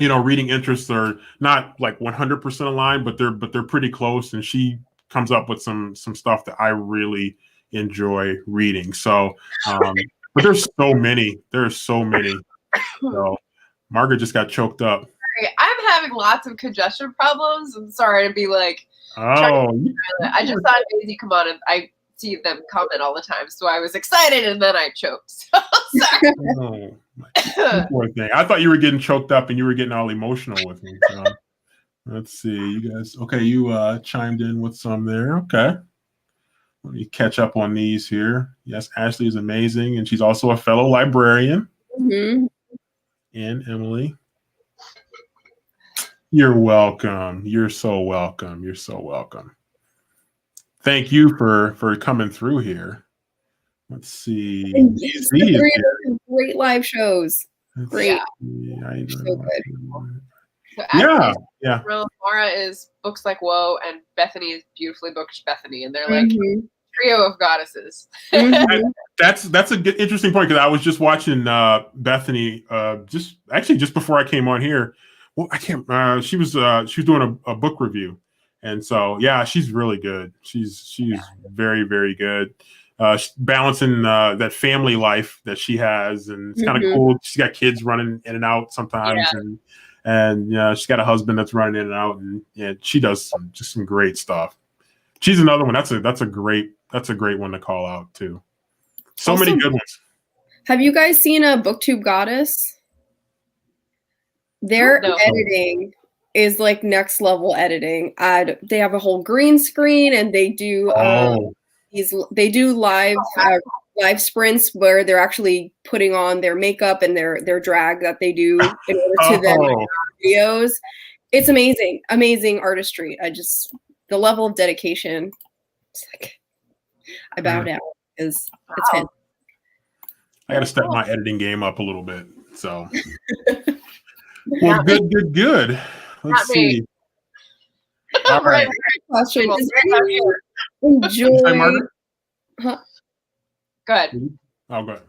reading interests are not like 100% aligned, but they're pretty close. And she comes up with some stuff that I really enjoy reading. So, but there's so many. So Margaret just got choked up. Sorry, I'm having lots of congestion problems. I'm sorry to be like. Oh, I just saw Daisy come on, and I see them comment all the time, so I was excited, and then I choked. So sorry. Oh, poor thing. I thought you were getting choked up, and you were getting all emotional with me. So, let's see, you guys. Okay, you chimed in with some there. Okay. Let me catch up on these here. Yes, Ashley is amazing, and she's also a fellow librarian. Mm-hmm. And Emily, you're welcome. You're so welcome. You're so welcome. Thank you for coming through here. Let's see. Great live shows. Great. So good. So yeah. Mara is Books Like Whoa, and Bethany is Beautifully Bookish Bethany, and they're like trio of goddesses. That's a good, interesting point because I was just watching Bethany just before I came on here. Well, I can't. She was doing a book review, and so yeah, she's really good. She's very, very good. Balancing that family life that she has, and it's kind of cool. She's got kids running in and out sometimes, and she's got a husband that's running in and out, and she does some great stuff. She's another one. That's a great one to call out too. So many good ones. Have you guys seen a BookTube Goddess? Their editing is like next level editing. They have a whole green screen, and they do live live sprints where they're actually putting on their makeup and their drag that they do in order to then videos. It's amazing, amazing artistry. The level of dedication. It's like, I bow down because it's fantastic. I got to step my editing game up a little bit. So, well, good. Let's see. All right. Question: does anyone enjoy? Huh? Good. Oh, good.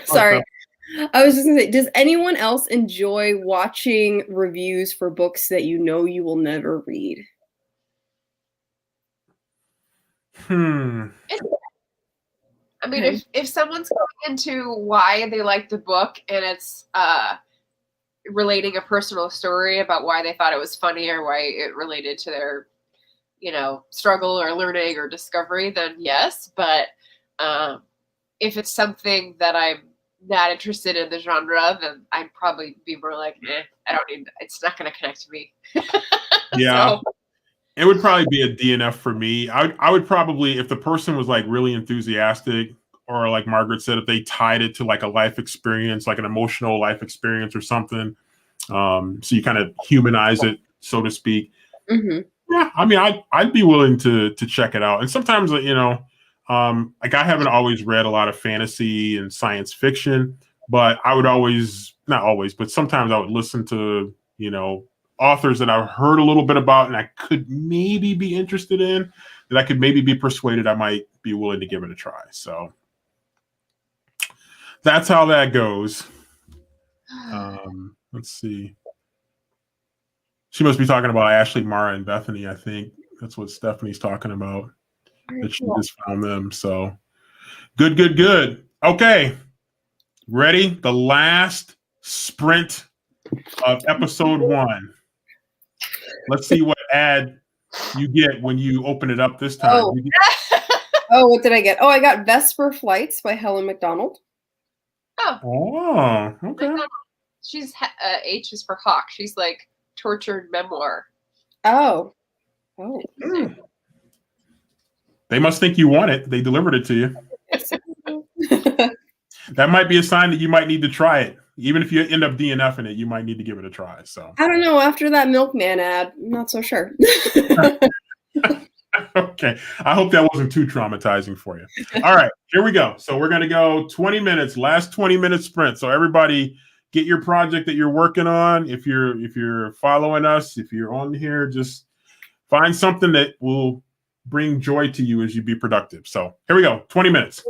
Sorry. I was just gonna say, does anyone else enjoy watching reviews for books that you know you will never read? I mean, if someone's going into why they like the book and it's relating a personal story about why they thought it was funny or why it related to their, struggle or learning or discovery, then yes. But if it's something that I'm not interested in the genre, then I'd probably be more like, I don't need, it's not going to connect to me. Yeah. So. It would probably be a DNF for me. I would probably, if the person was like really enthusiastic, or like Margaret said, if they tied it to like a life experience, like an emotional life experience or something, so you kind of humanize it, so to speak. Mm-hmm. Yeah, I mean, I'd be willing to check it out. And sometimes, like I haven't always read a lot of fantasy and science fiction, but I would always, not always, but sometimes I would listen to, authors that I've heard a little bit about and I could maybe be interested in, that I could maybe be persuaded I might be willing to give it a try. So that's how that goes. Let's see. She must be talking about Ashley, Mara, and Bethany. I think that's what Stephanie's talking about. That she just found them. So good. Okay. Ready? The last sprint of episode 1. Let's see what ad you get when you open it up this time. What did I get? I got Vesper Flights by Helen McDonald. Oh, okay. She's H is for Hawk. She's like tortured memoir. Oh. They must think you want it. They delivered it to you. That might be a sign that you might need to try it. Even if you end up DNFing it, you might need to give it a try. So I don't know. After that Milkman ad, I'm not so sure. Okay. I hope that wasn't too traumatizing for you. All right, here we go. So we're going to go 20 minutes, last 20-minute sprint. So everybody get your project that you're working on. If you're following us, if you're on here, just find something that will bring joy to you as you be productive. So here we go. 20 minutes.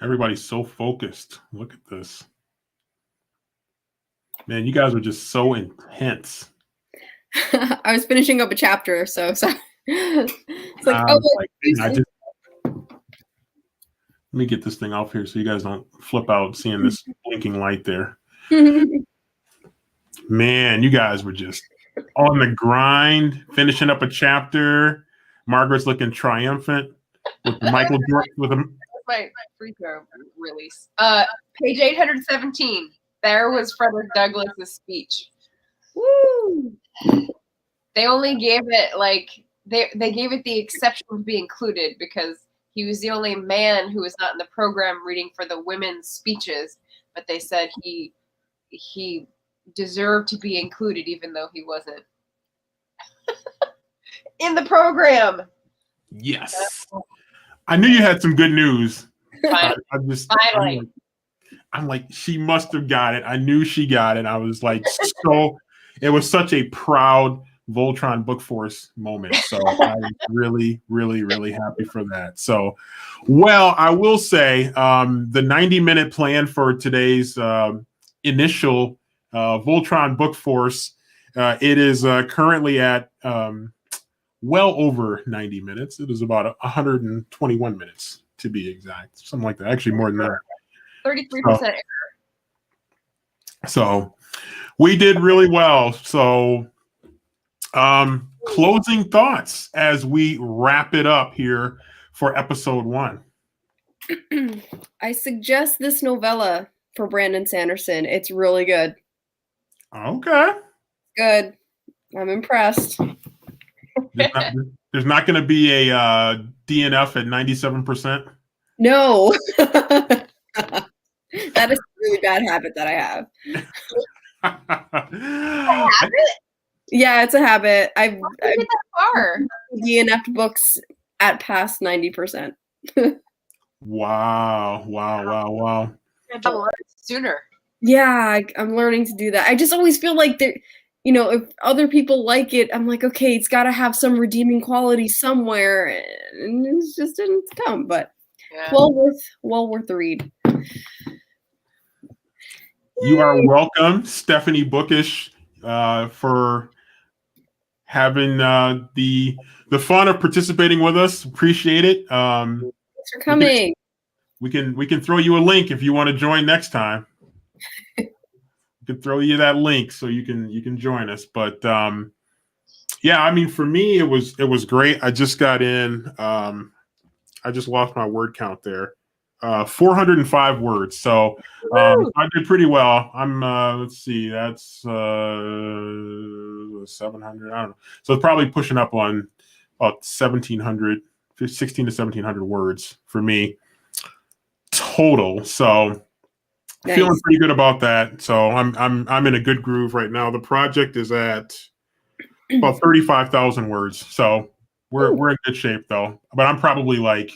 Everybody's so focused. Look at this. Man, you guys are just so intense. I was finishing up a chapter, so it's like, let me get this thing off here so you guys don't flip out seeing this blinking light there. Man, you guys were just on the grind, finishing up a chapter. Margaret's looking triumphant with Michael Jordan with him. My free throw release. Page 817. There was Frederick Douglass's speech. Woo! They only gave it they gave it the exception to be included because he was the only man who was not in the program reading for the women's speeches, but they said he deserved to be included even though he wasn't in the program. Yes. I knew you had some good news. I'm like, she must have got it. I knew she got it. I was like, it was such a proud Voltron Book Force moment. So I was really, really, really happy for that. So, well, I will say the 90-minute plan for today's initial Voltron Book Force, it is currently at well over 90 minutes. It is about 121 minutes to be exact. Something like that. Actually, more than that. 33% error. So we did really well. So closing thoughts as we wrap it up here for episode 1. I suggest this novella for Brandon Sanderson. It's really good. Okay. Good. I'm impressed. There's not going to be a DNF at 97%. No. That is a really bad habit that I have. Habit? Yeah, it's a habit. I've get that far. DNF'd books at past 90%. Wow. I've learned sooner. Yeah, I'm learning to do that. I just always feel like if other people like it, I'm like, okay, it's got to have some redeeming quality somewhere, and it just didn't come. But yeah. well worth the read. You are welcome, Stephanie Bookish, for having the fun of participating with us. Appreciate it. Thanks for coming. We can throw you a link if you want to join next time. We can throw you that link so you can join us. But yeah, I mean, for me, it was great. I just got in. I just lost my word count there. 405 words. So I did pretty well. I'm let's see, that's 700. I don't know. So it's probably pushing up on about 1,700, 16 to 1,700 words for me total. So nice. Feeling pretty good about that. So I'm in a good groove right now. The project is at about 35,000 words. So we're in good shape though. But I'm probably like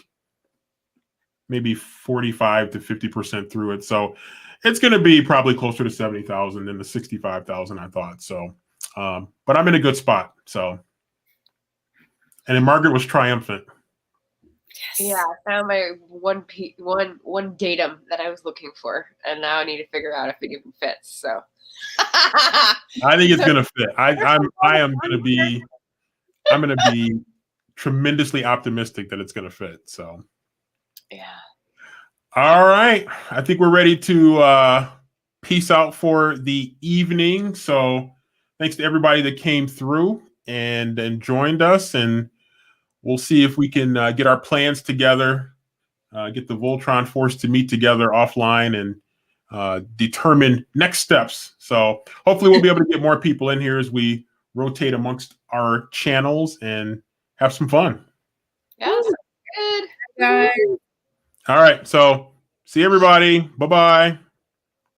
maybe 45 to 50% through it. So it's going to be probably closer to 70,000 than the 65,000 I thought. So, but I'm in a good spot. So, and then Margaret was triumphant. Yes. Yeah, I found my one datum that I was looking for, and now I need to figure out if it even fits. So, I think it's going to fit. I'm going to be tremendously optimistic that it's going to fit. So. Yeah. All right. I think we're ready to peace out for the evening. So thanks to everybody that came through and joined us. And we'll see if we can get our plans together, get the Voltron Force to meet together offline and determine next steps. So hopefully we'll be able to get more people in here as we rotate amongst our channels and have some fun. Yeah, good. Guys. All right. So see everybody. Bye-bye.